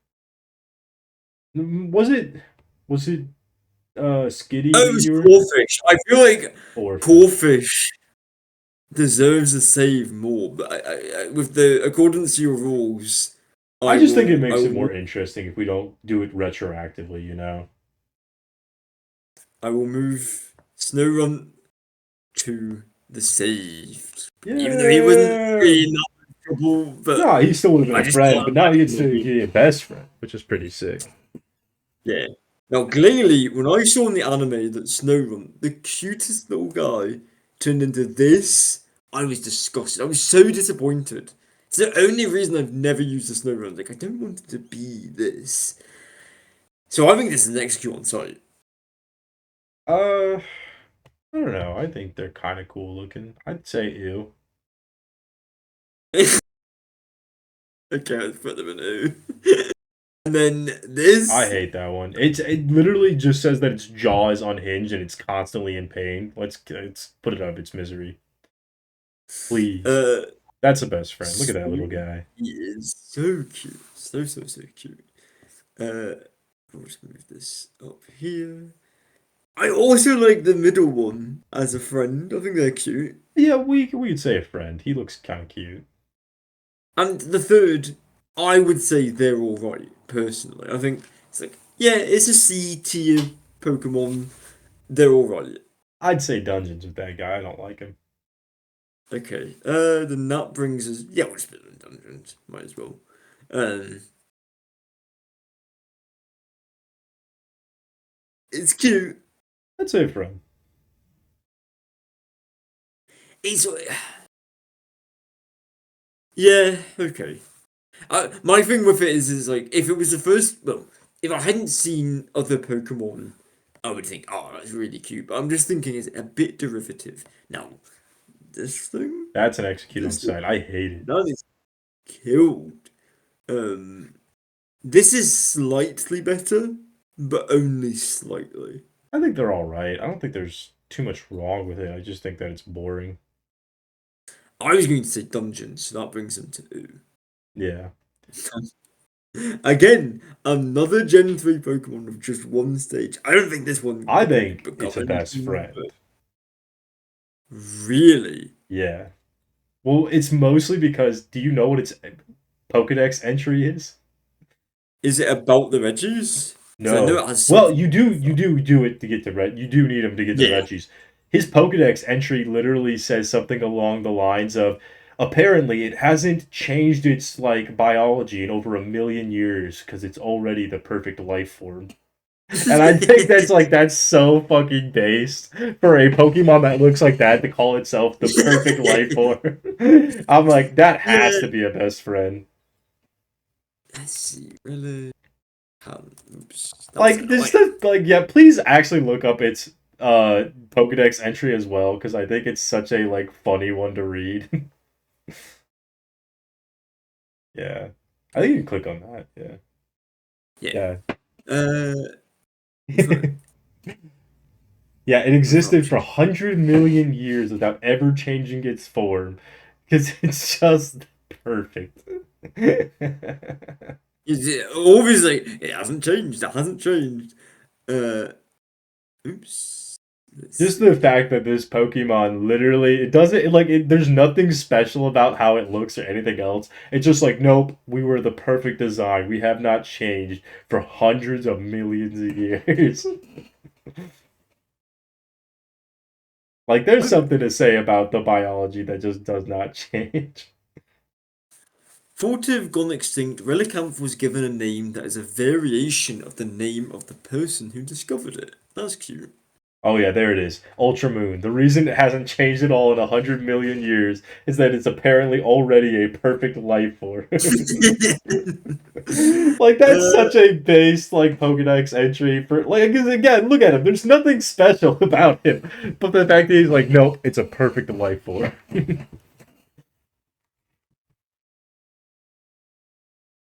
Was it? Was it? Oh, Skitty it was you were Corfish. I feel like or fish? Corfish deserves a save more, but with the accordance to your rules, I just think it I makes it will more interesting if we don't do it retroactively. You know? I will move Snowrun to the saved. Even though he wasn't Yeah. really in that much trouble, but No, he still would have been I a just friend, thought but that now he gets might to be be a best friend, which is pretty sick. yeah. Now clearly when I saw in the anime that Snowrun, the cutest little guy, turned into this, I was disgusted. I was so disappointed. It's the only reason I've never used the Snowrun. Like I don't want it to be this. So I think this is an execute on site. I don't know. I think they're kind of cool looking. I'd say ew. Okay, let's put them in O. And then I this, hate that one. It literally just says that its jaw is unhinged and it's constantly in pain. Let's put it out of its misery, please. uh, That's a best friend. Look at that little sweet. guy. He is so cute. So cute. I'll just move this up here. I also like the middle one as a friend. I think they're cute. Yeah, we could say a friend. He looks kind of cute. And the third, I would say they're alright, personally. I think it's like, yeah, it's a C tier Pokemon. They're alright. I'd say dungeons with that guy. I don't like him. Okay. Then that brings us. Yeah, we'll just put them in dungeons. Might as well. Um, it's cute. I'd say a friend. It's. Yeah, okay. My thing with it is like if it was the first, well, if I hadn't seen other Pokemon, I would think, oh, that's really cute. But I'm just thinking, is it a bit derivative? Now, this thing, That's an execute on this thing, sight. I hate it. that is killed. Um, this is slightly better, but only slightly. I think they're all right. I don't think there's too much wrong with it. I just think that it's boring. I was going to say dungeons, so that brings them to two. Yeah. Again, another Gen 3 Pokemon with just one stage. I don't think this one I would think become it's a best anything, but friend. really? Yeah. Well, it's mostly because do you know what its Pokedex entry is? Is it about the Regis? Because I know No. it has Well, something you to do do with you that. do do it to get to Red. You do need him to get to Yeah. Regis. His Pokedex entry literally says something along the lines of apparently it hasn't changed its like biology in over 1,000,000 years because it's already the perfect life form. And I think that's so fucking based for a Pokemon that looks like that to call itself the perfect life form. I'm like, that has Yeah. to be a best friend. Let's see. Really? Oops. That was Like this annoying. stuff like yeah, please actually look up its Pokedex entry as well, because I think it's such a like funny one to read. Yeah. I think you can click on that, yeah. Yeah. Yeah. Uh, for, Yeah, it other existed for options. 100 million years without ever changing its form because it's just perfect. Obviously, it hasn't changed. It hasn't changed. Uh, oops. Let's Just the see. fact that this Pokemon literally, it doesn't, there's nothing special about how it looks or anything else. It's just like, nope, we were the perfect design. We have not changed for hundreds of millions of years. Like, there's Okay. something to say about the biology that just does not change. Thought to have gone extinct, Relicanth was given a name that is a variation of the name of the person who discovered it. That's cute. Oh yeah, there it is. Ultra Moon. The reason it hasn't changed at all in 100 million years is that it's apparently already a perfect life form. Like that's uh, such a base like Pokedex entry for like 'cause again, look at him. There's nothing special about him, but the fact that he's like, nope, it's a perfect life form.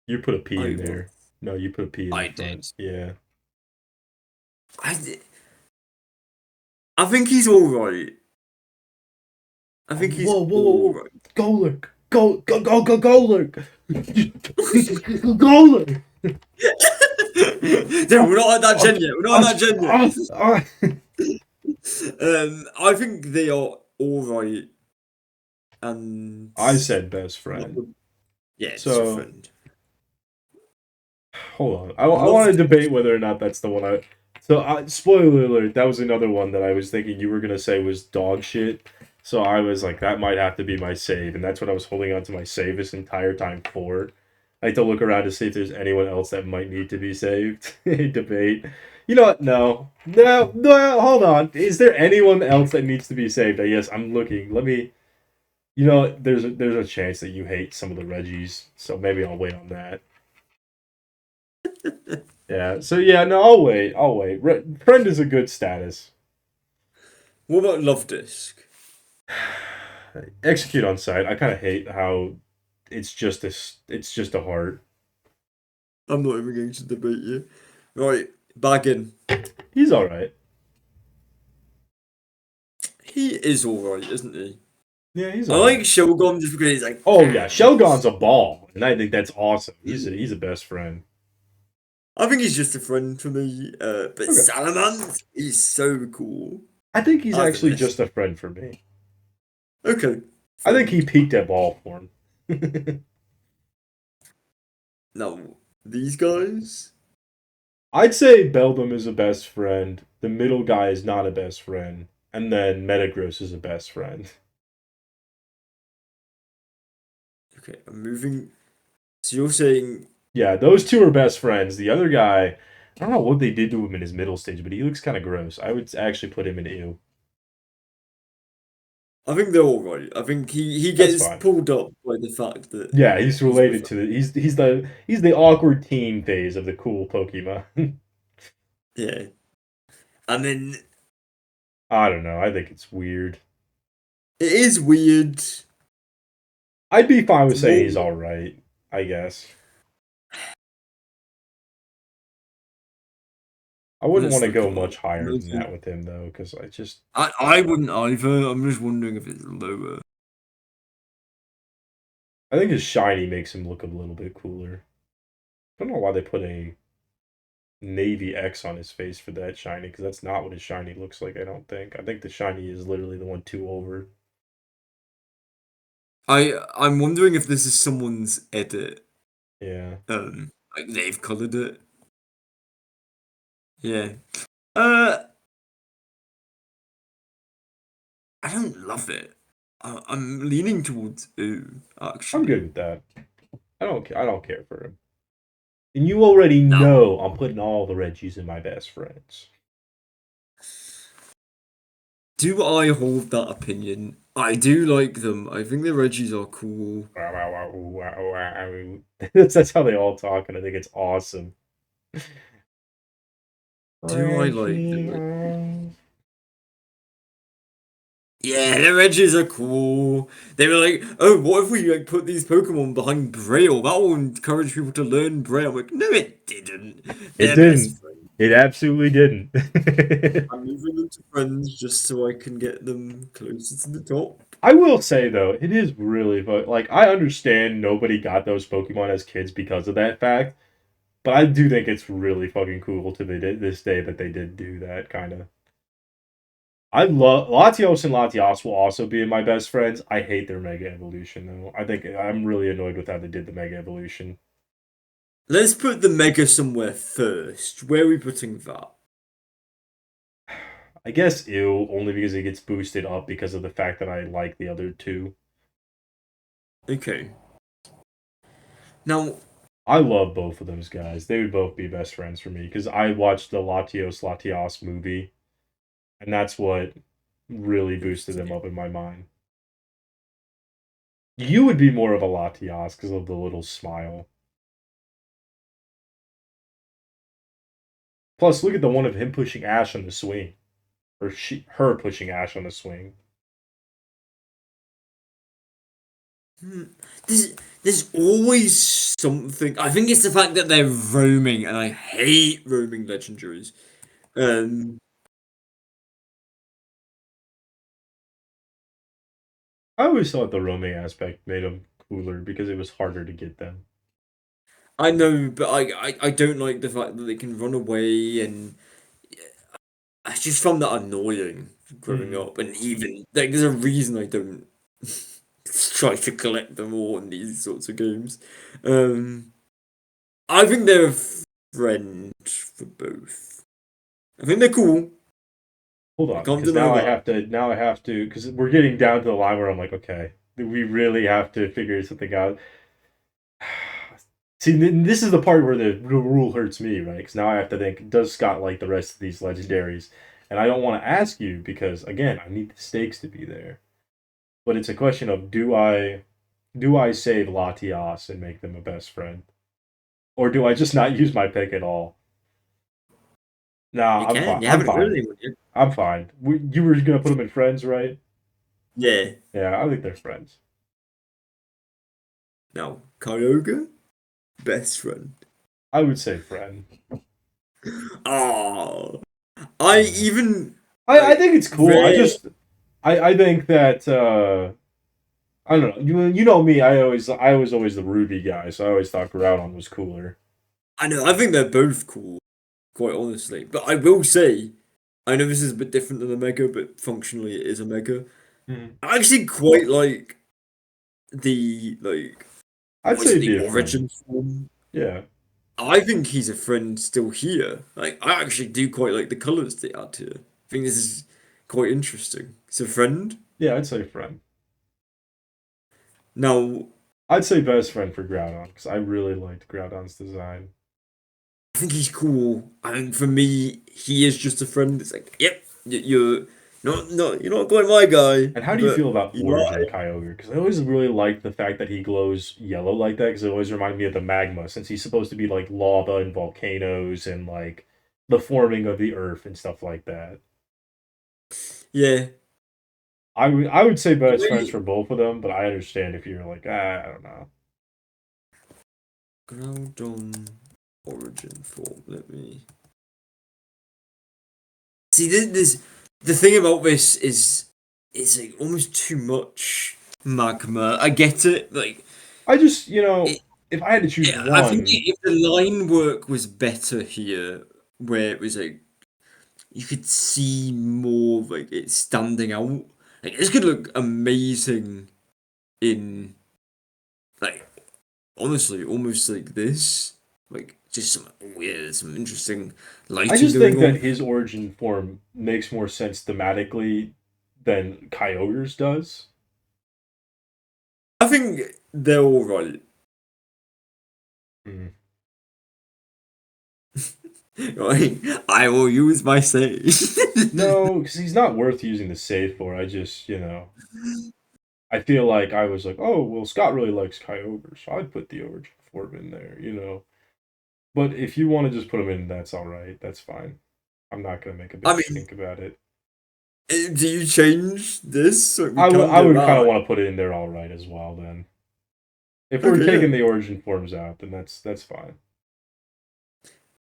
You put a P I in will. there. No, you put a P in the I front. did. Yeah. I, I think he's alright. I Oh, think he's whoa, whoa, whoa, whoa. alright. Golurk. Go, Lurk. Golurk. Dude, we're not at that Oh, gen yet. We're not oh, at that gen yet. oh, oh. I think they are alright, and I said best not friend. the, yeah, just a So friend. hold on. I Love want to this. debate whether or not that's the one I. So spoiler alert. That was another one that I was thinking you were gonna say was dog shit. So I was like, that might have to be my save, and that's what I was holding on to my save this entire time for. I had to look around to see if there's anyone else that might need to be saved. Debate. You know what? No, no, no. Hold on. Is there anyone else that needs to be saved? Yes, I'm looking. Let me. You know, there's a chance that you hate some of the Reggies, so maybe I'll wait on that. Yeah. So yeah, no, I'll wait. I'll wait. Friend is a good status. What about Love Disc? Execute on site. I kind of hate how it's just a heart. I'm not even going to debate you. Right, Baggin. He's all right. He is alright, isn't he? Yeah, he's I all like right. Shogun just because he's like, Oh yeah, Shogun's a ball, and I think that's awesome. He's a best friend. I think he's just a friend for me. But Okay. Salamand, he's so cool. I think he's I have the actually best. just a friend for me. Okay, I think he friend. peaked at ball form. Now, these guys? I'd say Beldum is a best friend. The middle guy is not a best friend, and then Metagross is a best friend. Okay, I'm moving. So you're saying, Yeah, those two are best friends. The other guy, I don't know what they did to him in his middle stage, but he looks kind of gross. I would actually put him in ew. I think they're alright. I think he That's gets fine. pulled up by the fact that Yeah, he's he's with related her. to the he's the awkward teen phase of the cool Pokemon. Yeah. And then I don't know. I think it's weird. it is weird. I'd be fine The with saying more he's all right. I guess I wouldn't let's want to look go him up. much higher than that with him though, because I just I wouldn't either. I'm just wondering if it's lower. I think his shiny makes him look a little bit cooler. I don't know why they put a navy X on his face for that shiny, because that's not what his shiny looks like. I don't think. I think the shiny is literally the one two over. I'm wondering if this is someone's edit. Yeah, Like they've colored it. Yeah. Uh, I don't love it. I'm leaning towards ooh, I'm good actually. with that. I don't care for him. And you already Now, know I'm putting all the Reggies in my best friends. do I hold that opinion? I do like them. I think the Reggies are cool. That's how they all talk, and I think it's awesome. Do I like the Reggie. Reggies? Yeah, the Reggies are cool. They were like, oh, what if we like put these Pokemon behind Braille? That will encourage people to learn Braille. I'm like, no, it didn't. It They're best didn't. friends. It absolutely didn't. I'm moving them to friends just so I can get them closer to the top. I will say though, it is really like I understand nobody got those Pokemon as kids because of that fact, but I do think it's really fucking cool to this day that they did do that kind of. I love Latios and Latias will also be my best friends. I hate their Mega Evolution though. I think I'm really annoyed with how they did the Mega Evolution. Let's put the Mega somewhere first. Where are we putting that? I guess ew, only because it gets boosted up because of the fact that I like the other two. Okay. Now, I love both of those guys. They would both be best friends for me because I watched the Latios Latias movie, and that's what really boosted them up in my mind. You would be more of a Latias because of the little smile. Plus, look at the one of him pushing Ash on the swing, or her pushing Ash on the swing. hmm, there's always something. I think it's the fact that they're roaming, and I hate roaming legendaries. Um, I always thought the roaming aspect made them cooler because it was harder to get them. I know, but I don't like the fact that they can run away, and I just found that annoying growing Hmm. up. And even like, there's a reason I don't try to collect them all in these sorts of games. Um, I think they're a friend for both. I think they're cool. Hold I on, can't because deny that. now I have to because we're getting down to the line where I'm like, okay, we really have to figure something out. See, this is the part where the rule hurts me, right? Because now I have to think, does Scott like the rest of these legendaries? And I don't want to ask you because, again, I need the stakes to be there. But it's a question of do I save Latias and make them a best friend, or do I just not use my pick at all? Nah, You I'm can. fine. You I'm haven't heard fine. anyone yet. I'm fine. You were gonna put them in friends, right? Yeah. Yeah, I think they're friends. Now, Kyogre, best friend. I would say friend. Oh, I Yeah. even I like think it's cool. rare. I think that I don't know. You know me. I was always the Ruby guy, so I always thought Groudon was cooler. I know. I think they're both cool, quite honestly. But I will say, I know this is a bit different than a mega, but functionally it is a mega. Mhm. I actually quite like the I'd what is say it, it'd the be a friend. origin form. Yeah, I think he's a friend still here. Like I actually do quite like the colours they add here. I think this is quite interesting. It's a friend. yeah, I'd say friend. Now, I'd say best friend for Groudon because I really liked Groudon's design. I think he's cool. I think for me, he is just a friend. It's like, yep, you're you're not quite my guy, And how do you feel but about you Origin are. Kyogre? Because I always really like the fact that he glows yellow like that because it always reminded me of the magma since he's supposed to be like lava and volcanoes and like the forming of the earth and stuff like that. Yeah. I would say best friends I for both of them, but I understand if you're like, I don't know. Groudon origin form. Let me see. This the thing about this is it's like almost too much magma. I get it. Like I just, it, if I had to choose I think one, if the line work was better here, where it was like you could see more like it standing out. Like this could look amazing in like honestly almost like this. Like just some weird, some interesting I lighting just going think that on. his origin form makes more sense thematically than Kyogre's does. I think they're all right. Mhm. Right? I will use my save. No, because he's not worth using the save for. I just, I feel like I was like, oh, well, Scott really likes Kyogre, so I'd put the origin form in there. But if you want to just put him in, that's all right. That's fine. I'm not gonna make a I big mean, stink about it. do you change this so we I can't go would kind of back? want to put it in there all right as well. Then, if we're Okay, yeah. taking the origin forms out, then that's fine.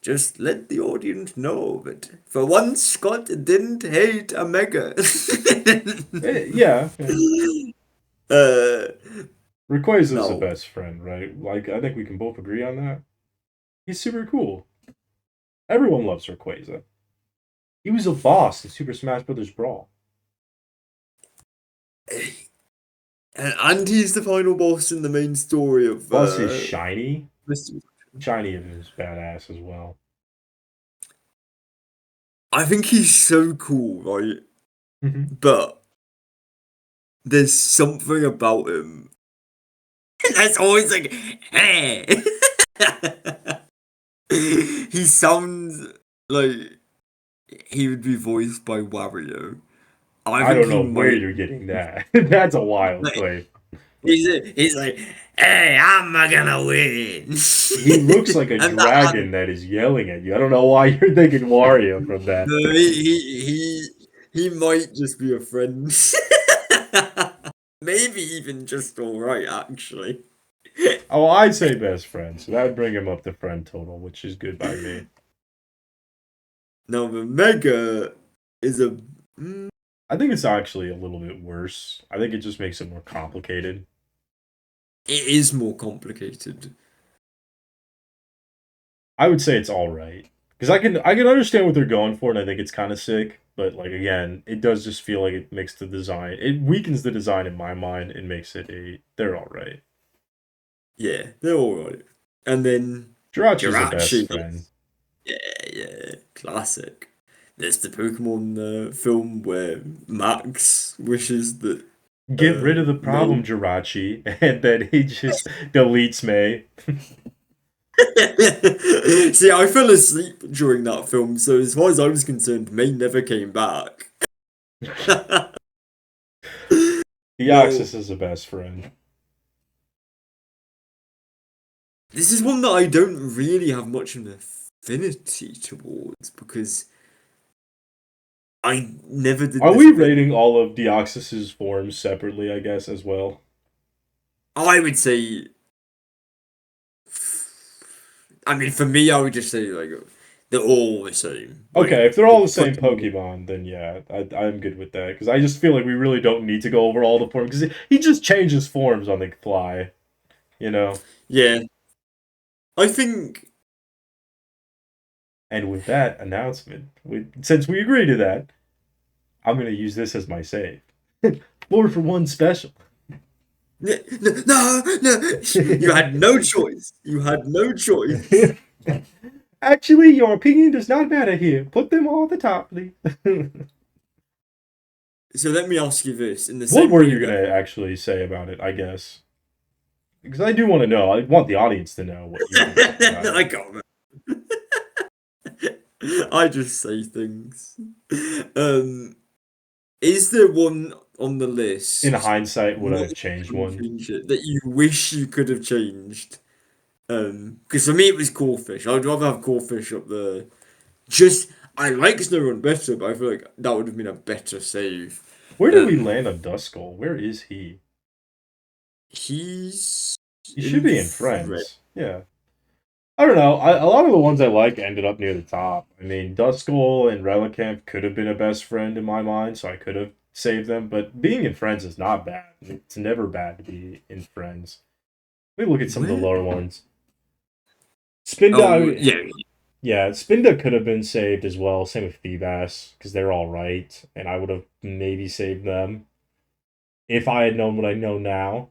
Just let the audience know that for once Scott didn't hate a mega. Yeah. uh, Rayquaza's the no. best friend, right? Like I think we can both agree on that. He's super cool. Everyone loves Rayquaza. He was a boss in Super Smash Bros. Brawl. And he's the final boss in the main story of Plus, his shiny, Mystery. shiny is badass as well. I think he's so cool, right? Hmm. But there's something about him that's always like, hey. He sounds like he would be voiced by Wario. I I think don't he know where might. you're getting that. That's a wild Like, claim. he's like, hey, I'm not gonna win. He looks like a and dragon that is yelling at you. I don't know why you're thinking Wario from that. no, he might just be a friend. Maybe even just alright, actually. Oh, I'd say best friend, so that would bring him up to friend total, which is good by me. Now the Mega is a. mm, I think it's actually a little bit worse. I think it just makes it more complicated. It is more complicated. I would say it's all right because I can understand what they're going for, and I think it's kind of sick. But like again, it does just feel like it makes the design. It weakens the design in my mind and makes it a. They're all right. Yeah, they're alright. And then Jirachi's the best Jirachi. friend. Yeah, yeah, classic. There's the Pokemon film where Max wishes that Get rid of the May. problem, Jirachi, and then he just deletes May. See, I fell asleep during that film, so as far as I was concerned, May never came back. No, Deoxys is the best friend. this is one that I don't really have much of an affinity towards because I never did Are this we thing. rating all of Deoxys's forms separately? I guess as well. I would say, I mean, for me, I would just say like they're all the same. Okay, Like if they're the all the same fundamental. Pokemon, then yeah, I'm good with that because I just feel like we really don't need to go over all the forms because he just changes forms on the fly, you know. Yeah, I think. And with that announcement, since we agree to that, I'm gonna use this as my save. 4 for 1 special. No, no, no, you had no choice. You had no choice. Actually, your opinion does not matter here. Put them all at the top, please. So let me ask you this: in the What same were way you that gonna actually say about it? I guess because I do want to know. I want the audience to know what you were gonna say about it. I can't remember. I just say things. Um, is there one on the In list? hindsight, would I Not have that you changed couldn't one? change it, that you wish you could have changed. Because for me it was Corfish. I'd rather have Corfish up there. Just I like Snowrun better, but I feel like that would have been a better save. Where did we Um, land on Duskull? Where is he? he's He should in be in Fred. Friends. Yeah. I don't know. A lot of the ones I like ended up near the top. I mean, Duskull and Relicanth could have been a best friend in my mind, so I could have saved them. But being in Friends is not bad. It's never bad to be in Friends. Let me look at some of the Where? lower ones. Spinda, Oh yeah. yeah, Spinda could have been saved as well. Same with Feebas, because they're all right, and I would have maybe saved them if I had known what I know now.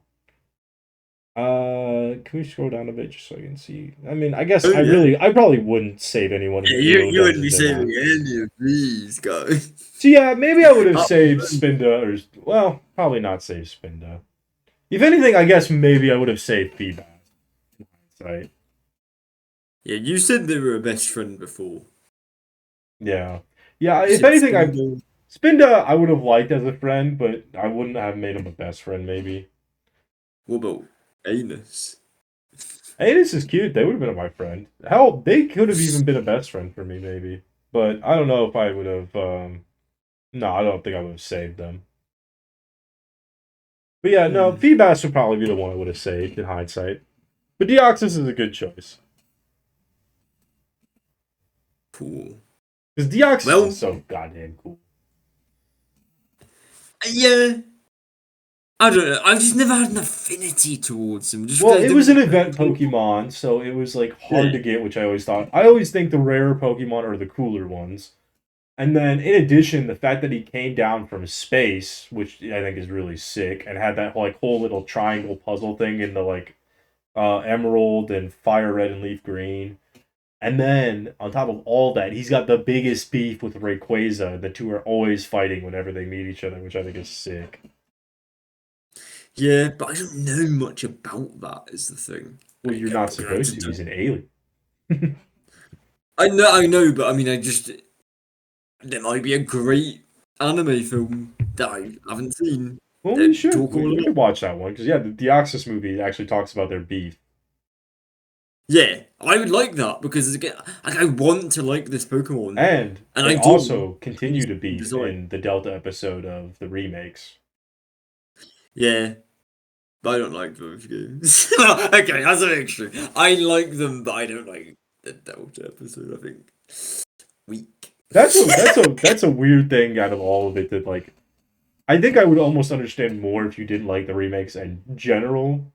Can we scroll down a bit just so I can see? I mean, I guess Oh yeah. I probably wouldn't save anyone in Yeah, the you duo wouldn't be dungeons in saving that. any of these guys. So yeah, maybe I would have Uh, saved Spinda, or well, probably not saved Spinda. If anything, I guess maybe I would have saved Feebas. Right? Yeah, you said they were a best friend before. Yeah. Yeah, You if said anything, Spindle. Spinda I would have liked as a friend, but I wouldn't have made him a best friend, maybe. What about Anus? Anus is cute. They would have been my friend. Hell, they could have even been a best friend for me, maybe. But I don't know if I would have. No, I don't think I would have saved them. But yeah, no, Hmm, Feebas would probably be the one I would have saved in hindsight. But Deoxys is a good choice. cool. Because Deoxys is Well, so goddamn cool. yeah, I don't know. I've just never had an affinity towards them, just Well, because I it was an don't. event Pokemon, so it was like hard Yeah, to get, which I always thought. I always think the rarer Pokemon are the cooler ones. And then, in addition, the fact that he came down from space, which I think is really sick, and had that like whole little triangle puzzle thing in the like emerald and fire red and leaf green. And then on top of all that, he's got the biggest beef with Rayquaza. The two are always fighting whenever they meet each other, which I think is sick. yeah, but I don't know much about that. Is the thing. Well, you're not Because I supposed just to. He's don't. an alien. I know, but I mean, I just there might be a great anime film that I haven't seen Well, we that should. talk all We about. could watch that one because yeah, the Deoxys movie actually talks about their beef, Yeah, I would like that because again, like, I want to like this Pokemon, and and they I do. also continue It's to beef design. in the Delta episode of the remakes. Yeah, but I don't like those games. Well, okay, that's an extra. I like them, but I don't like the Delta episode. I think weak. That's a weird thing out of all of it that like I think I would almost understand more if you didn't like the remakes in general.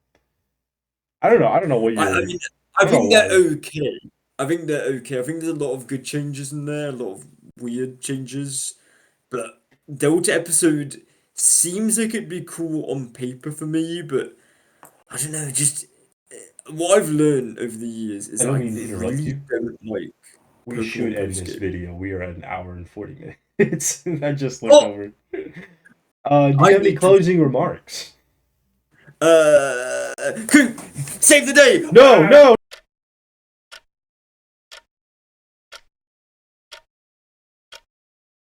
I don't know. I don't know what I you're. mean, I I don't know think they're why. okay. I think they're okay. I think there's a lot of good changes in there, a lot of weird changes. But Delta episode seems like it'd be cool on paper for me, but I don't know. Just what I've learned over the years is I that don't I mean to interrupt really you. don't like We should Pokemon end post this game. video. We are at an hour and 40 minutes. I just looked Oh, over. Do you I have any need to. closing remarks? Uh, save the day. No, no,